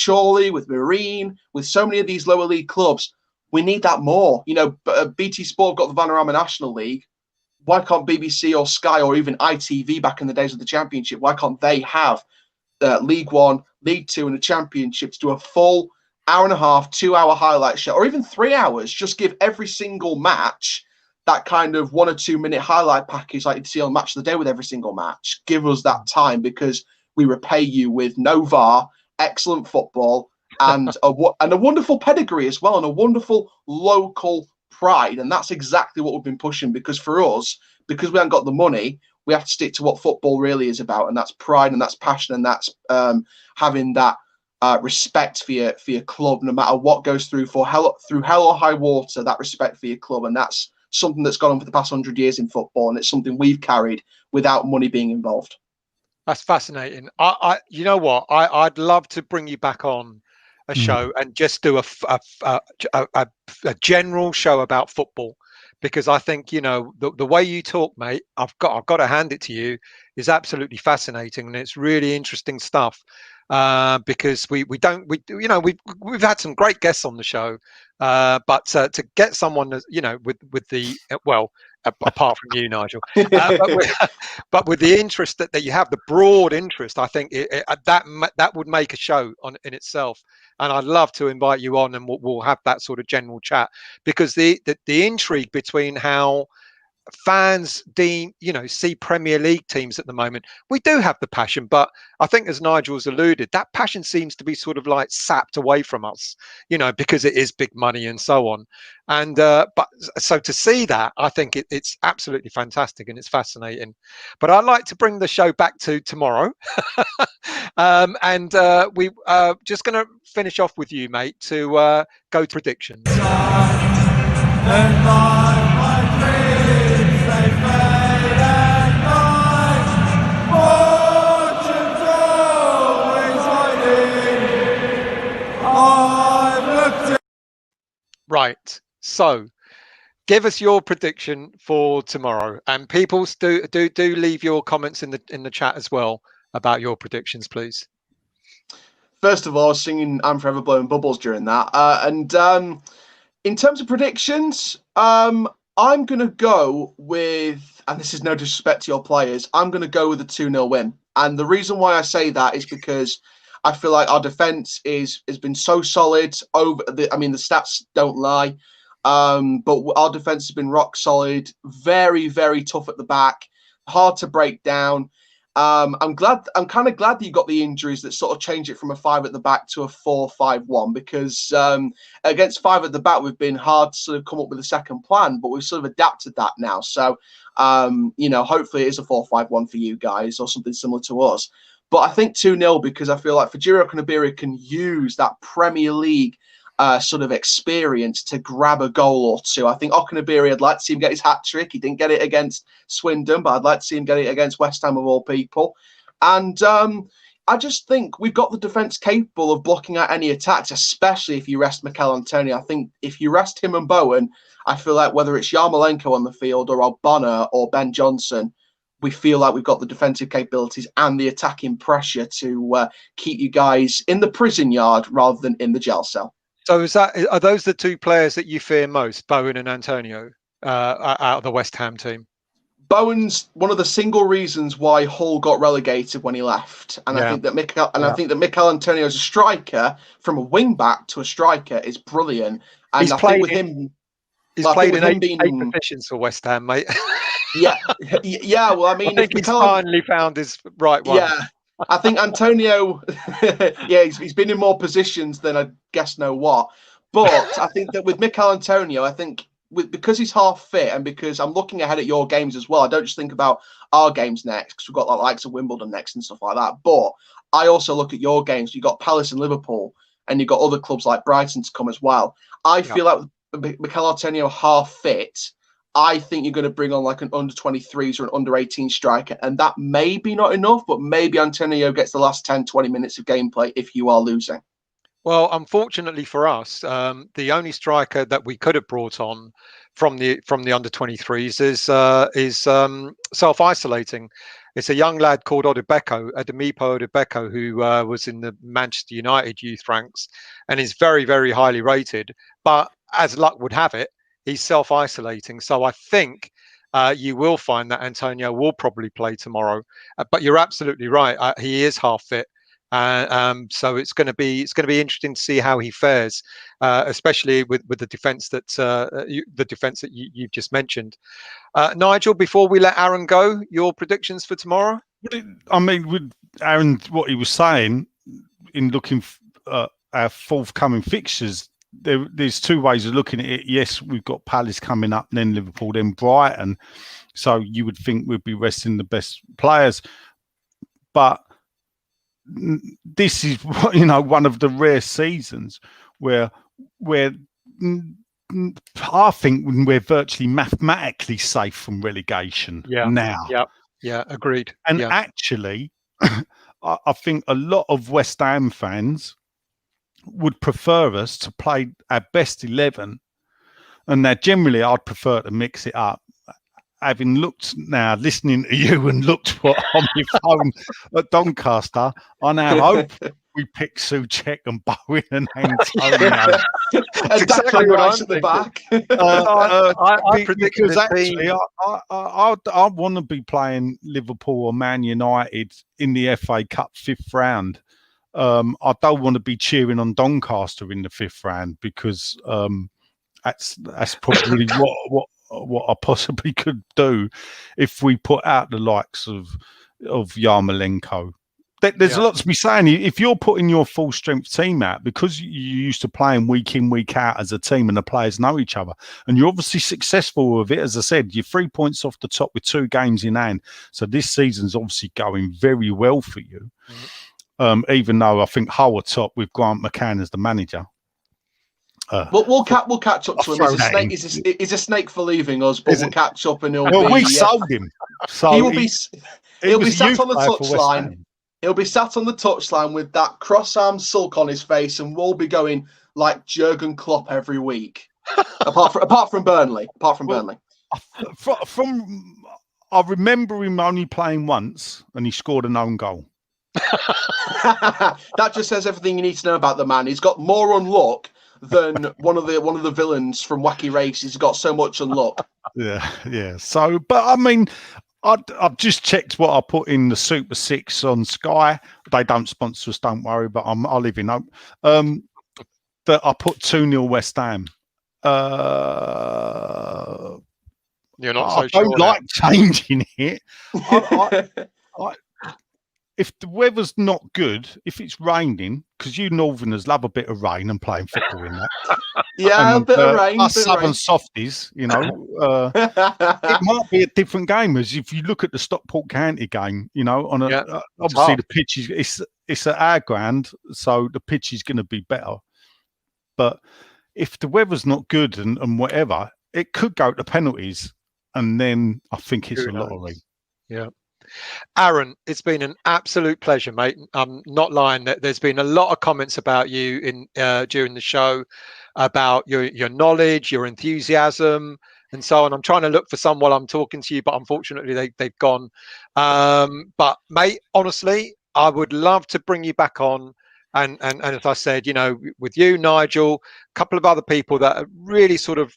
S3: Chorley, with Marine, with so many of these lower league clubs. We need that more. You know, BT Sport got the Vanarama National League. Why can't BBC or Sky or even ITV back in the days of the Championship, why can't they have League 1, League 2 and a Championship to do a full hour and a half, 2-hour highlight show, or even 3 hours? Just give every single match that kind of 1 or 2 minute highlight package like you'd see on Match of the Day with every single match. Give us that time, because we repay you with no VAR, excellent football, and a wonderful pedigree as well, and a wonderful local pride. And that's exactly what we've been pushing, because for us, because we haven't got the money, we have to stick to what football really is about, and that's pride, and that's passion, and that's having that respect for your club, no matter what goes through hell or high water. That respect for your club, and that's something that's gone on for the past 100 years in football, and it's something we've carried without money being involved.
S1: That's fascinating. You know what? I'd love to bring you back on a show and just do a general show about football, because I think, you know, the way you talk, mate, I've got to hand it to you, is absolutely fascinating, and it's really interesting stuff. Because we've had some great guests on the show, but to get someone, you know, with the apart from you, Nigel, but with the interest that you have, the broad interest, I think that would make a show in itself. And I'd love to invite you on, and we'll have that sort of general chat, because the intrigue between how fans see Premier League teams at the moment. We do have the passion, but I think, as Nigel's alluded, that passion seems to be sort of like sapped away from us, you know, because it is big money and so on. And but so to see that, I think it's absolutely fantastic and it's fascinating. But I'd like to bring the show back to tomorrow. And we just going to finish off with you, mate, to go to predictions. Right, so give us your prediction for tomorrow, and people do leave your comments in the chat as well about your predictions, please.
S3: First of all, I was singing "I'm Forever Blowing Bubbles" during that, and in terms of predictions, I'm going to go with, and this is no disrespect to your players, I'm going to go with a 2-0 win. And the reason why I say that is because I feel like our defence has been so solid the stats don't lie, but our defence has been rock solid, very, very tough at the back, hard to break down. I'm kind of glad that you got the injuries that sort of change it from a 5 at the back to a 4-5-1, because against 5 at the back, we've been hard to sort of come up with a second plan, but we've sort of adapted that now. So, hopefully it is a 4-5-1 for you guys or something similar to us. But I think 2-0, because I feel like Fajiro Okunabiri can use that Premier League sort of experience to grab a goal or two. I think Okunabiri, I'd like to see him get his hat-trick. He didn't get it against Swindon, but I'd like to see him get it against West Ham, of all people. And I just think we've got the defence capable of blocking out any attacks, especially if you rest Mikel Antonio. I think if you rest him and Bowen, I feel like whether it's Yarmolenko on the field or Ogbonna or Ben Johnson, we feel like we've got the defensive capabilities and the attacking pressure to keep you guys in the prison yard rather than in the jail cell.
S1: So are those the two players that you fear most, Bowen and Antonio, out of the West Ham team?
S3: Bowen's one of the single reasons why Hull got relegated when he left, and I think that Mikel Antonio as a striker, from a wing back to a striker, is brilliant. And
S1: He's played in 8 positions for West Ham, mate.
S3: Yeah. Well, I mean,
S1: I think he's finally found his right one.
S3: Yeah, I think Antonio, he's been in more positions than I guess know what. But I think that with Mikel Antonio, I think because he's half fit, and because I'm looking ahead at your games as well, I don't just think about our games next, because we've got like likes of Wimbledon next and stuff like that. But I also look at your games. You've got Palace and Liverpool, and you've got other clubs like Brighton to come as well. I feel like with Mikel Antonio half fit, I think you're going to bring on like an under 23s or an under 18 striker, and that may be not enough, but maybe Antonio gets the last 10-20 minutes of gameplay if you are losing.
S1: Well, unfortunately for us, the only striker that we could have brought on from the under 23s is self-isolating. It's a young lad called Ademipo Odebeko, who was in the Manchester United youth ranks and is very, very highly rated. But as luck would have it, he's self-isolating. So I think you will find that Antonio will probably play tomorrow. But you're absolutely right. He is half fit. So it's going to be interesting to see how he fares, especially with the defence that you've just mentioned. Nigel, before we let Aaron go, your predictions for tomorrow?
S2: I mean, with Aaron, what he was saying in looking at our forthcoming fixtures, there's two ways of looking at it. Yes, we've got Palace coming up, then Liverpool, then Brighton. So you would think we'd be resting the best players, but this is, one of the rare seasons where I think we're virtually mathematically safe from relegation now.
S1: Yeah, agreed.
S2: And actually, I think a lot of West Ham fans would prefer us to play our best 11, and now generally I'd prefer to mix it up. Having looked now, listening to you and looked what on my phone at Doncaster, I now hope we pick Souček and Bowen and Antonio.
S3: And exactly what Rice at the back.
S1: I predicted
S2: because actually, I want to be playing Liverpool or Man United in the FA Cup 5th round. I don't want to be cheering on Doncaster in the 5th round because that's probably what I possibly could do if we put out the likes of Yarmolenko. There's a lot to be saying. If you're putting your full strength team out because you're used to playing week in, week out as a team and the players know each other, and you're obviously successful with it, as I said, you're 3 points off the top with 2 games in hand. So this season's obviously going very well for you. Even though I think Hull are top with Grant McCann as the manager.
S3: We'll catch up to him. He's a snake for leaving us, but we'll catch up and
S2: we sold him. So
S3: he'll be sat on the touchline. He'll be sat on the touchline with that cross-armed sulk on his face, and we'll be going like Jurgen Klopp every week. apart from Burnley.
S2: I remember him only playing once, and he scored an own goal.
S3: That just says everything you need to know about the man. He's got more unluck than one of the villains from Wacky Race. He's got so much unluck.
S2: Yeah. So, but I mean, I've just checked what I put in the Super 6 on Sky. They don't sponsor us, don't worry, but I live in hope. That I put 2-0 West Ham.
S1: You're not so
S2: I
S1: sure.
S2: don't like changing it. If the weather's not good, if it's raining, because you Northerners love a bit of rain and playing football in that.
S3: Yeah, a bit of rain.
S2: Us Southern softies, it might be a different game. As if you look at the Stockport County game, obviously the pitch is it's at our ground, so the pitch is going to be better. But if the weather's not good and whatever, it could go to penalties, and then I think it's a lottery.
S1: Yeah. Aaron, it's been an absolute pleasure, mate. I'm not lying. There's been a lot of comments about you during the show about your knowledge, your enthusiasm, and so on. I'm trying to look for some while I'm talking to you, but unfortunately they've gone. But mate, honestly, I would love to bring you back on. And as I said, with you, Nigel, a couple of other people that are really sort of,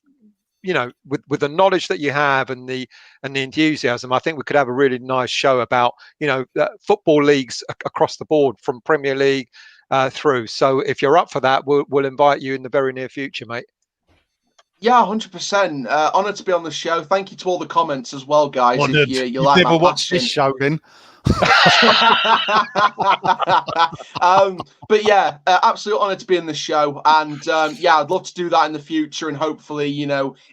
S1: with the knowledge that you have and the enthusiasm, I think we could have a really nice show about, football leagues across the board from Premier League through. So if you're up for that, we'll invite you in the very near future, mate.
S3: Yeah, 100%. Honoured to be on the show. Thank you to all the comments as well, guys.
S2: Honored.
S3: If you
S2: like never watched this show, then.
S3: But yeah, absolute honour to be in the show, and I'd love to do that in the future, and hopefully,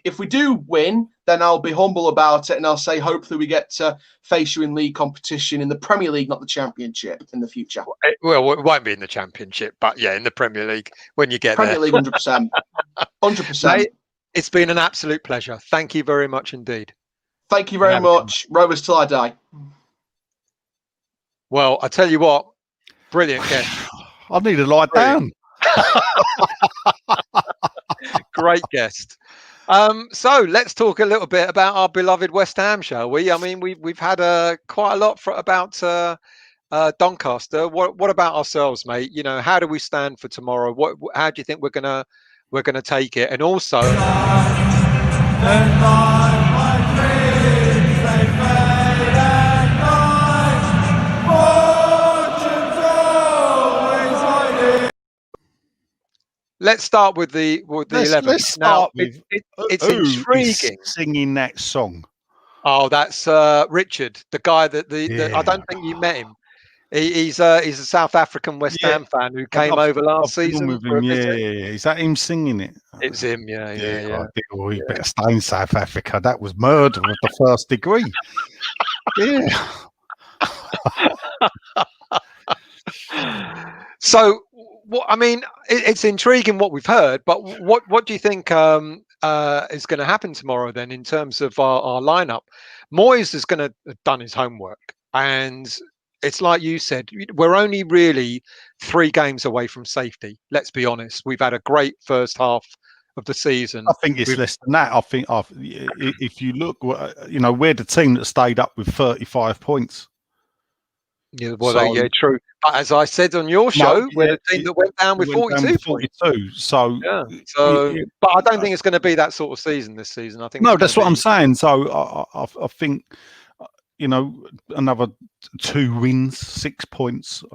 S3: if we do win, then I'll be humble about it, and I'll say hopefully we get to face you in league competition in the Premier League, not the Championship, in the future.
S1: Well, it won't be in the Championship, but yeah, in the Premier League when you get
S3: Premier
S1: there.
S3: League, 100%. 100%.
S1: Mate, it's been an absolute pleasure. Thank you very much indeed.
S3: Thank you very much. Rovers till I die.
S1: Well, I tell you what, brilliant guest.
S2: I need to lie down.
S1: Great guest. So let's talk a little bit about our beloved West Ham, shall we? I mean, we've had quite a lot about Doncaster. What about ourselves, mate? How do we stand for tomorrow? How do you think we're gonna take it? And also. Let's start with the 11.
S2: Let's start with
S1: it's intriguing.
S2: Singing that song.
S1: Oh, that's Richard, the guy that I don't think you met him. He's a South African West Ham fan who came over last season.
S2: With him. Yeah. Is that him singing it?
S1: It's him. Yeah.
S2: Oh, you better stay in South Africa. That was murder of the first degree. Yeah.
S1: So, it's intriguing what we've heard, but what do you think is going to happen tomorrow then in terms of our lineup? Moyes is going to have done his homework, and it's like you said, we're only really 3 games away from safety. Let's be honest. We've had a great first half of the season.
S2: I think it's less than that. I think if you look, we're the team that stayed up with 35 points.
S1: Yeah, well, yeah, true. But as I said on your show, we're the team that went down with 42 points.
S2: So
S1: yeah. So, but I don't think it's going to be that sort of season this season. I think
S2: no, that's what I'm saying. So I think another 2 wins, 6 points,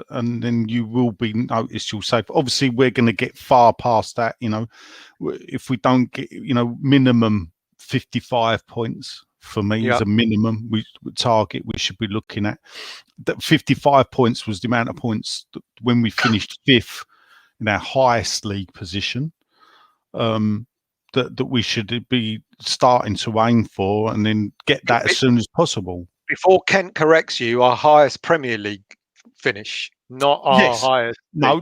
S2: and then you will be noticed. You'll say, obviously, we're going to get far past that. If we don't get minimum 55 points. For me, is a minimum we target we should be looking at. That 55 points was the amount of points when we finished 5th in our highest league position. That we should be starting to aim for, and then get that as soon as possible.
S1: Before Kent corrects you, our highest Premier League finish, not our highest.
S2: No.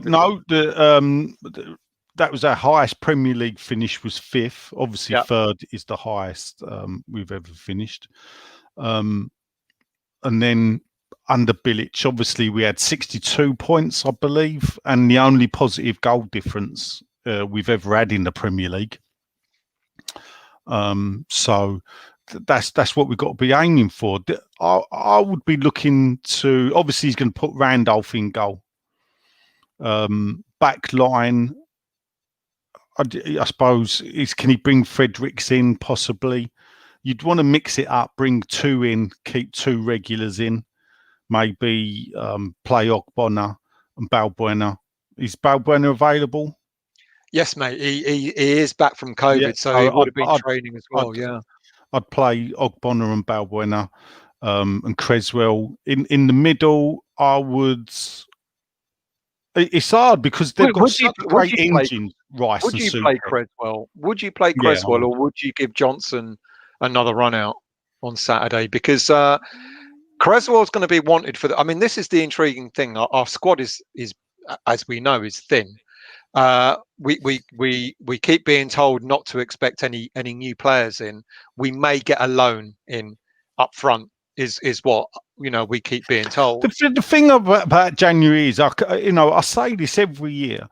S2: That was our highest Premier League finish, was 5th. Obviously, 3rd is the highest we've ever finished. And then under Bilic, obviously, we had 62 points, I believe, and the only positive goal difference we've ever had in the Premier League. So that's what we've got to be aiming for. I would be looking to, obviously, he's going to put Randolph in goal. Back line, I suppose, can he bring Fredericks in? Possibly. You'd want to mix it up, bring 2 in, keep 2 regulars in, maybe play Ogbonna and Balbuena. Is Balbuena available?
S1: Yes, mate. He is back from COVID, so he would have been training as well.
S2: I'd play Ogbonna and Balbuena and Creswell. In the middle, I would. It's hard because they've got such great engines. Rice
S1: would you play Creswell? Would you play Creswell, or would you give Johnson another run out on Saturday? Because Creswell's going to be wanted for. I mean, this is the intriguing thing. Our squad is, as we know, is thin. We keep being told not to expect any new players in. We may get a loan in up front. Is what we keep being told.
S2: The thing about January is, I say this every year.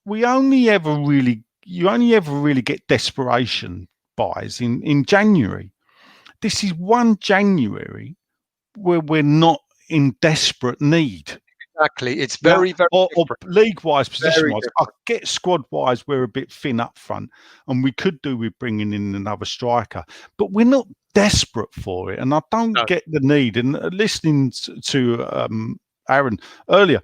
S2: You only ever really get desperation buys in January. This is one January where we're not in desperate need.
S1: Exactly, it's very
S2: or league-wise, position-wise. I get squad-wise, we're a bit thin up front, and we could do with bringing in another striker, but we're not desperate for it, and I don't get the need. And listening to Aaron earlier,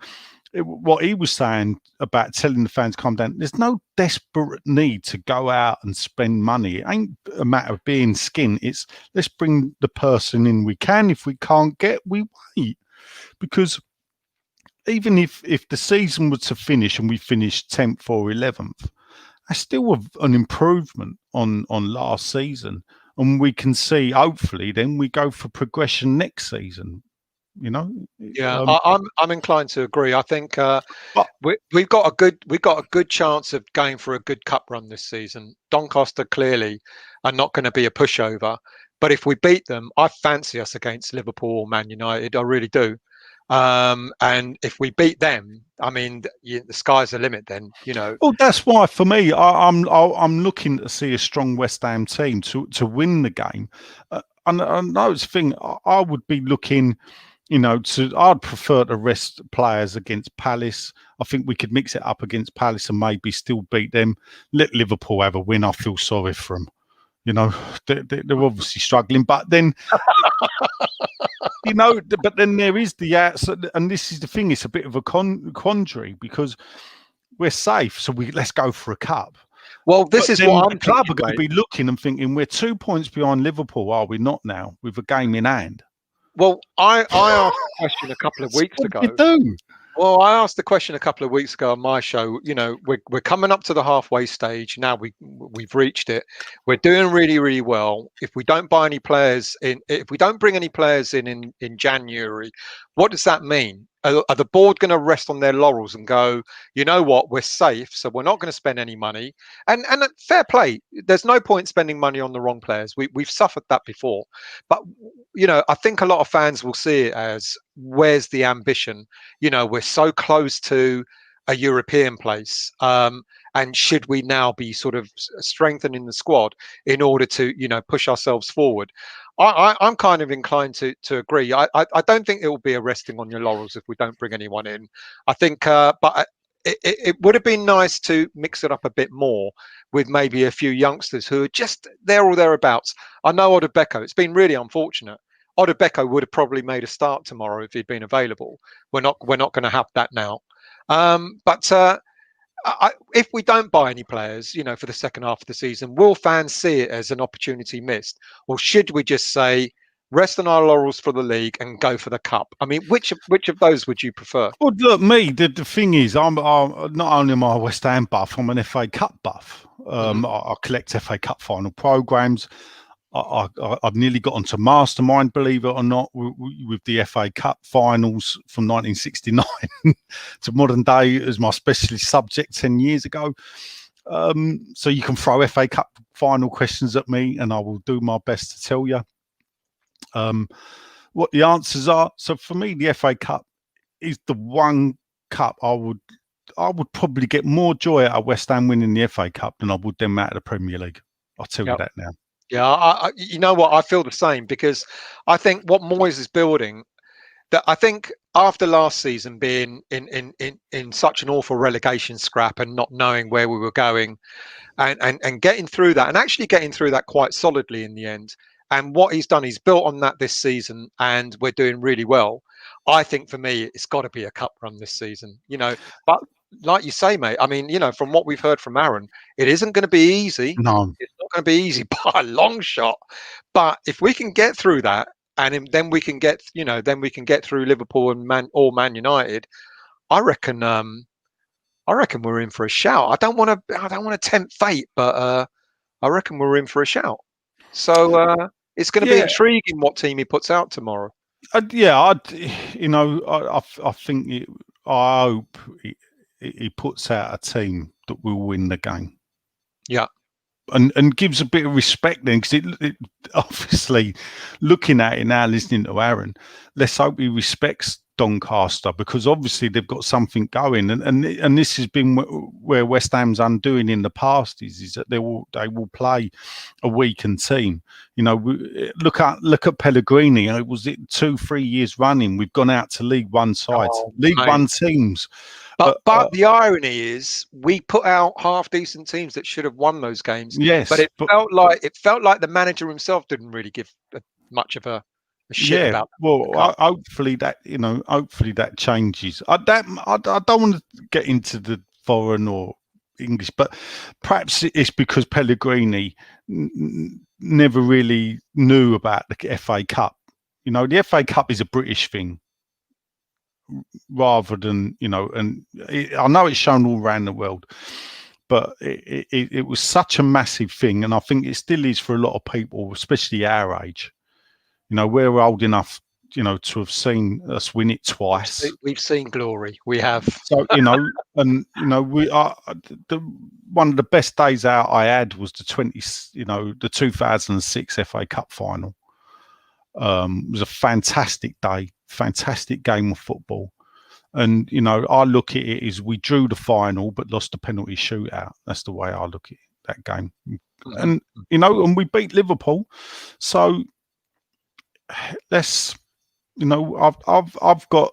S2: what he was saying about telling the fans calm down, there's no desperate need to go out and spend money. It ain't a matter of being skin. It's let's bring the person in we can. If we can't get, we wait. Because even if the season was to finish and we finished 10th or 11th, that's still an improvement on last season. And we can see, hopefully, then we go for progression next season.
S1: Yeah, I'm inclined to agree. I think we've got a good chance of going for a good cup run this season. Doncaster clearly are not going to be a pushover, but if we beat them, I fancy us against Liverpool or Man United. I really do. And if we beat them, I mean, the sky's the limit. Then
S2: Well, that's why for me, I'm looking to see a strong West Ham team to win the game. And those thing, I would be looking. I'd prefer to rest players against Palace. I think we could mix it up against Palace and maybe still beat them. Let Liverpool have a win. I feel sorry for them. They're obviously struggling, but then, but then there is the outside, and this is the thing. It's a bit of a quandary because we're safe, so let's go for a cup.
S1: Well, this is what
S2: the club are going to be looking and thinking. We're 2 points behind Liverpool, are we not now? With a game in hand.
S1: Well, I asked a question a couple of weeks ago.
S2: You do?
S1: Well, I asked the question a couple of weeks ago on my show. We're coming up to the halfway stage now. We've reached it. We're doing really, really well. If we don't buy any players in, if we don't bring any players in January, what does that mean? are the board going to rest on their laurels and go, you know what, we're safe, so we're not going to spend any money? And fair play, there's no point spending money on the wrong players. We've suffered that before. But, I think a lot of fans will see it as, where's the ambition? We're so close to a European place. And should we now be sort of strengthening the squad in order to, push ourselves forward? I'm kind of inclined to agree. I don't think it will be a resting on your laurels if we don't bring anyone in. I think, but it would have been nice to mix it up a bit more with maybe a few youngsters who are just there or thereabouts. I know Odubeko. It's been really unfortunate. Odubeko would have probably made a start tomorrow if he'd been available. We're not going to have that now. But if we don't buy any players, for the second half of the season, will fans see it as an opportunity missed, or should we just say rest on our laurels for the league and go for the cup? I mean, which of those would you prefer?
S2: Well, look, the thing is, I'm not only am I a West Ham buff, I'm an FA Cup buff. I collect FA Cup final programs. I've nearly got onto Mastermind, believe it or not, with the FA Cup finals from 1969 to modern day as my specialist subject 10 years ago. So you can throw FA Cup final questions at me and I will do my best to tell you what the answers are. So for me, the FA Cup is the one cup I would probably get more joy out of West Ham winning the FA Cup than I would them out of the Premier League. I'll tell you that now.
S1: Yeah, you know what? I feel the same, because I think what Moyes is building, that I think after last season being in such an awful relegation scrap and not knowing where we were going, and getting through that, and actually getting through that quite solidly in the end. And what he's done, he's built on that this season, and we're doing really well. I think for me, it's got to be a cup run this season, But like you say, mate, I mean, from what we've heard from Aaron, it isn't going to be easy.
S2: No,
S1: it's not going to be easy by a long shot. But if we can get through that, and then we can get, through Liverpool and Man United, I reckon we're in for a shout. I don't want to tempt fate, but I reckon we're in for a shout. So it's going to be intriguing what team he puts out tomorrow.
S2: I think I hope he puts out a team that will win the game.
S1: Yeah.
S2: And gives a bit of respect then, because it obviously, looking at it now, listening to Aaron, let's hope he respects Doncaster, because obviously they've got something going, and this has been where West Ham's undoing in the past is that they will play a weakened team. Look at Pellegrini. It was 2-3 years running we've gone out to League One sides, League One teams.
S1: But the irony is, we put out half decent teams that should have won those games.
S2: Yes,
S1: but it felt like the manager himself didn't really give much of a shit about.
S2: Well, hopefully that changes. I don't want to get into the foreign or English, but perhaps it's because Pellegrini never really knew about the FA Cup. The FA Cup is a British thing, rather than and I know it's shown all around the world, but it was such a massive thing, and I think it still is for a lot of people, especially our age. We're old enough to have seen us win it twice.
S1: We've seen glory. We have.
S2: So and we are one of the best days out I had was the 2006 FA Cup final. It was a fantastic day, fantastic game of football. And I look at it as we drew the final but lost the penalty shootout. That's the way I look at that game. And and we beat Liverpool. So let's I've got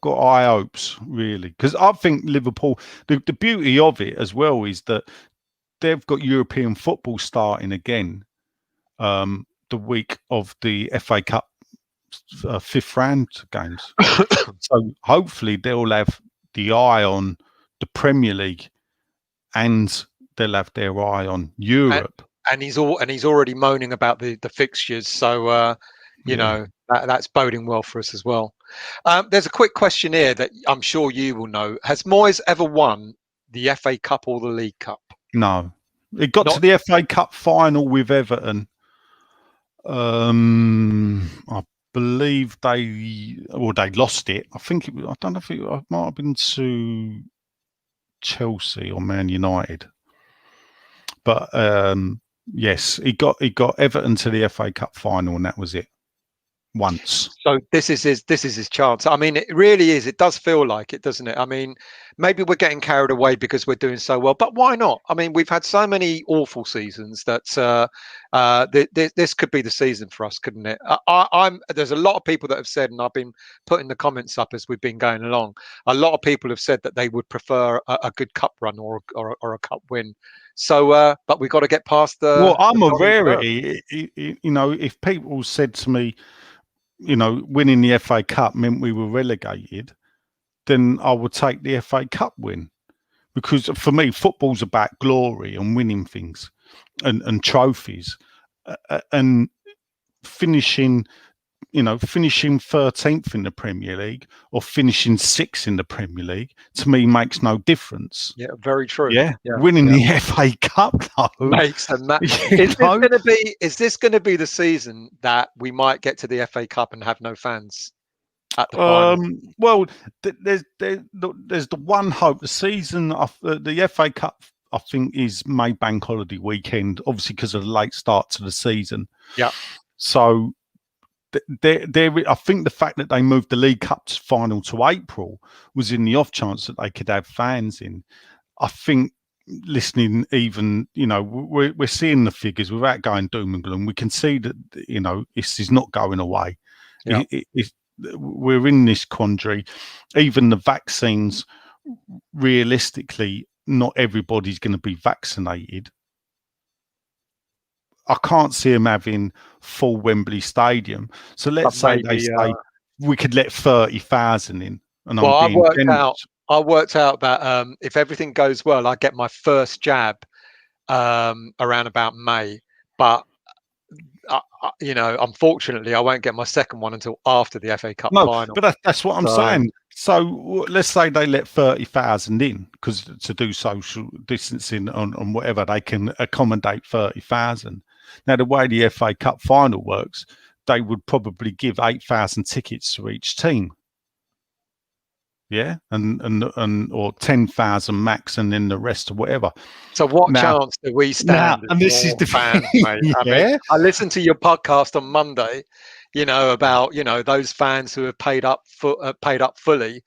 S2: high hopes, really, because I think Liverpool, the beauty of it as well is that they've got European football starting again the week of the FA Cup fifth round games. So hopefully they'll have the eye on the Premier League, and they'll have their eye on Europe.
S1: And he's already moaning about the fixtures. So that's boding well for us as well. There's a quick question here that I'm sure you will know. Has Moyes ever won the FA Cup or the League Cup?
S2: No. It got to the FA Cup final with Everton. I believe they lost it. I think I don't know if it might have been to Chelsea or Man United. But yes, he got Everton to the FA Cup final, and that was it. Once.
S1: So this is his chance. I mean, it really is. It does feel like it, doesn't it? I mean, maybe we're getting carried away because we're doing so well, but why not? I mean, we've had so many awful seasons that this could be the season for us, couldn't it? There's a lot of people that have said, and I've been putting the comments up as we've been going along. A lot of people have said that they would prefer a good cup run or a cup win. So, but we've got to get past the.
S2: Well, I'm a rarity. You know, if people said to me, you know, winning the FA Cup meant we were relegated, then I would take the FA Cup win. Because for me, football's about glory and winning things and trophies. And finishing 13th in the Premier League or finishing 6th in the Premier League, to me, makes no difference.
S1: Yeah, very true.
S2: Yeah, winning the FA Cup, though,
S1: makes a Is this going to be the season that we might get to the FA Cup and have no fans at the final?
S2: Well, there's the one hope. The season of the FA Cup, I think, is May Bank Holiday weekend, obviously because of the late start to the season.
S1: Yeah.
S2: So I think the fact that they moved the League Cup final to April was in the off chance that they could have fans in. I think listening, even, you know, we're seeing the figures without going doom and gloom. We can see that, you know, this is not going away.
S1: Yeah.
S2: We're in this quandary. Even the vaccines, realistically, not everybody's going to be vaccinated. I can't see them having full Wembley Stadium. So let's say they say we could let 30,000 in. And
S1: well, I worked out that if everything goes well, I get my first jab around about May. But you know, unfortunately, I won't get my second one until after the FA Cup final.
S2: But that's what I'm saying. So let's say they let 30,000 in, because to do social distancing on whatever, they can accommodate 30,000. Now, the way the FA Cup final works, they would probably give 8,000 tickets to each team. Yeah, and or 10,000 max, and then the rest or whatever.
S1: So what chance do we stand?
S2: And this is the
S1: fans, mate. I mean, I listened to your podcast on Monday, you know, about, you know, those fans who have paid up fully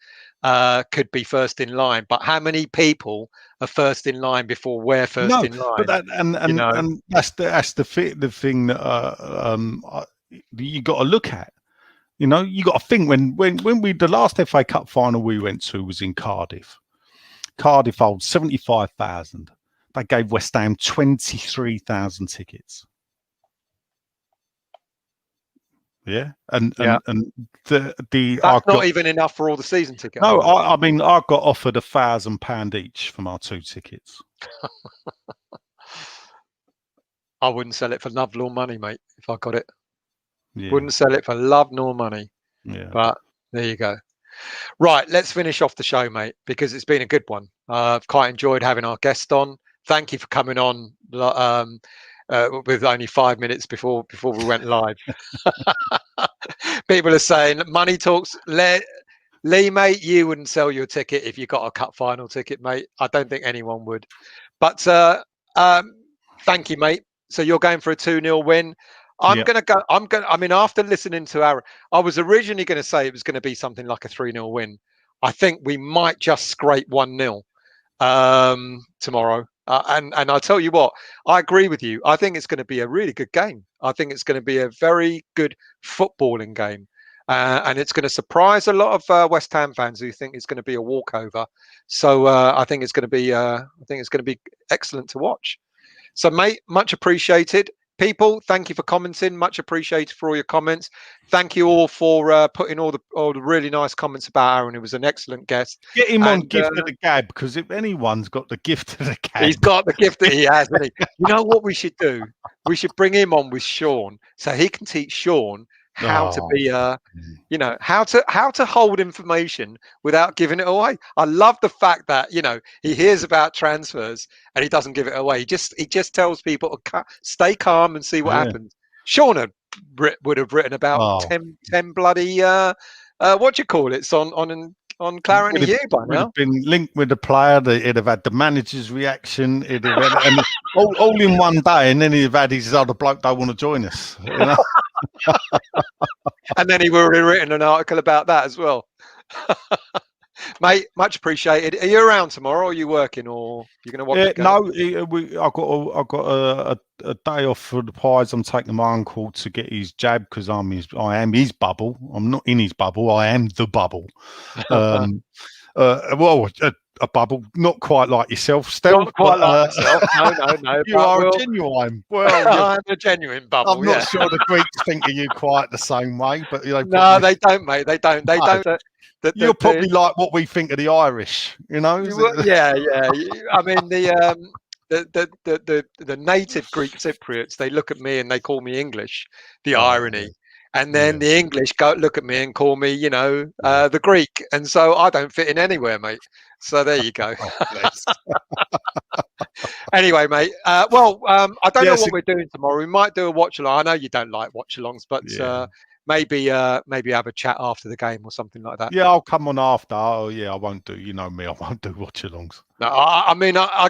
S1: could be first in line. But how many people are first in line before we're first in line?
S2: But and that's the thing that you got to look at. You know, you got to think when the last FA Cup final we went to was in Cardiff. Cardiff holds 75,000. They gave West Ham 23,000 tickets. Yeah, and that's
S1: not even enough for all the season tickets.
S2: No, I mean, I got offered £1,000 each for my 2 tickets.
S1: I wouldn't sell it for love nor money, mate. If I got it,
S2: wouldn't
S1: sell it for love nor money.
S2: Yeah,
S1: but there you go. Right, let's finish off the show, mate, because it's been a good one. I've quite enjoyed having our guest on. Thank you for coming on. With only 5 minutes before we went live. People are saying money talks. Lee, mate, you wouldn't sell your ticket if you got a cup final ticket, mate. I don't think anyone would. But thank you, mate. So you're going for a 2-0 win. I'm gonna go. I mean, after listening to Aaron, I was originally going to say it was going to be something like a 3-0 win. I think we might just scrape 1-0 tomorrow. And I'll tell you what, I agree with you. I think it's going to be a really good game. I think it's going to be a very good footballing game. And it's going to surprise a lot of West Ham fans who think it's going to be a walkover. So I think it's going to be excellent to watch. So, mate, much appreciated. People, thank you for commenting. Much appreciated for all your comments. Thank you all for putting all the really nice comments about Aaron. He was an excellent guest.
S2: Get him on gift of the gab, because if anyone's got the gift of the gab,
S1: he's got the gift that he has. Hasn't he? You know what we should do? We should bring him on with Sean, so he can teach Sean how to be you know, how to hold information without giving it away. I love the fact that, you know, he hears about transfers and he doesn't give it away. He just tells people to stay calm and see what happens. Sean, would have written about 10 bloody what do you call it? It's on Claret and you by
S2: would
S1: now.
S2: have been linked with the player. It'd have had the manager's reaction. It'd have had, and all in one day, and then he'd have had his other bloke don't want to join us. You know?
S1: And then he would have written an article about that as well. Mate, much appreciated. Are you around tomorrow? Or are you working, or you're going to watch?
S2: No, I got a day off for the Pies. I'm taking my uncle to get his jab because I am his bubble. I'm not in his bubble. I am the bubble. Well, a bubble, not quite like yourself, Steph.
S1: Not quite like myself. No.
S2: You are a genuine. Well,
S1: I'm a genuine bubble.
S2: I'm not sure the Greeks think of you quite the same way, but
S1: no, they don't, mate. They don't. They don't.
S2: You're probably like what we think of the Irish, you know?
S1: Yeah. I mean, the native Greek Cypriots, they look at me and they call me English. The irony. And then the English look at me and call me, the Greek. And so I don't fit in anywhere, mate. So there you go. Anyway, mate. I don't know what we're doing tomorrow. We might do a watch along. I know you don't like watch alongs, but maybe have a chat after the game or something like that.
S2: Yeah, I'll come on after. Oh yeah, I won't do. You know me, I won't do watch alongs.
S1: No, I mean, I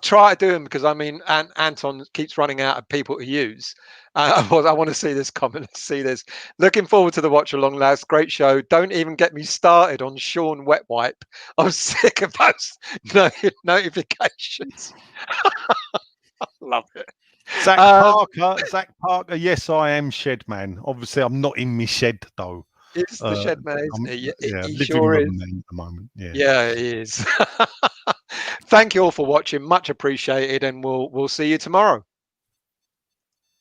S1: try to do them because I mean, Anton keeps running out of people to use. I want to see this comment. See this. Looking forward to the watch along, lads. Great show. Don't even get me started on Sean Wet Wipe. I'm sick of those notifications. Love it.
S2: Zach Parker. Yes, I am shed man. Obviously, I'm not in my shed though.
S1: It's the shed man, isn't he? He
S2: sure
S1: is.
S2: At the moment.
S1: Yeah, he is. Thank you all for watching. Much appreciated, and we'll see you tomorrow.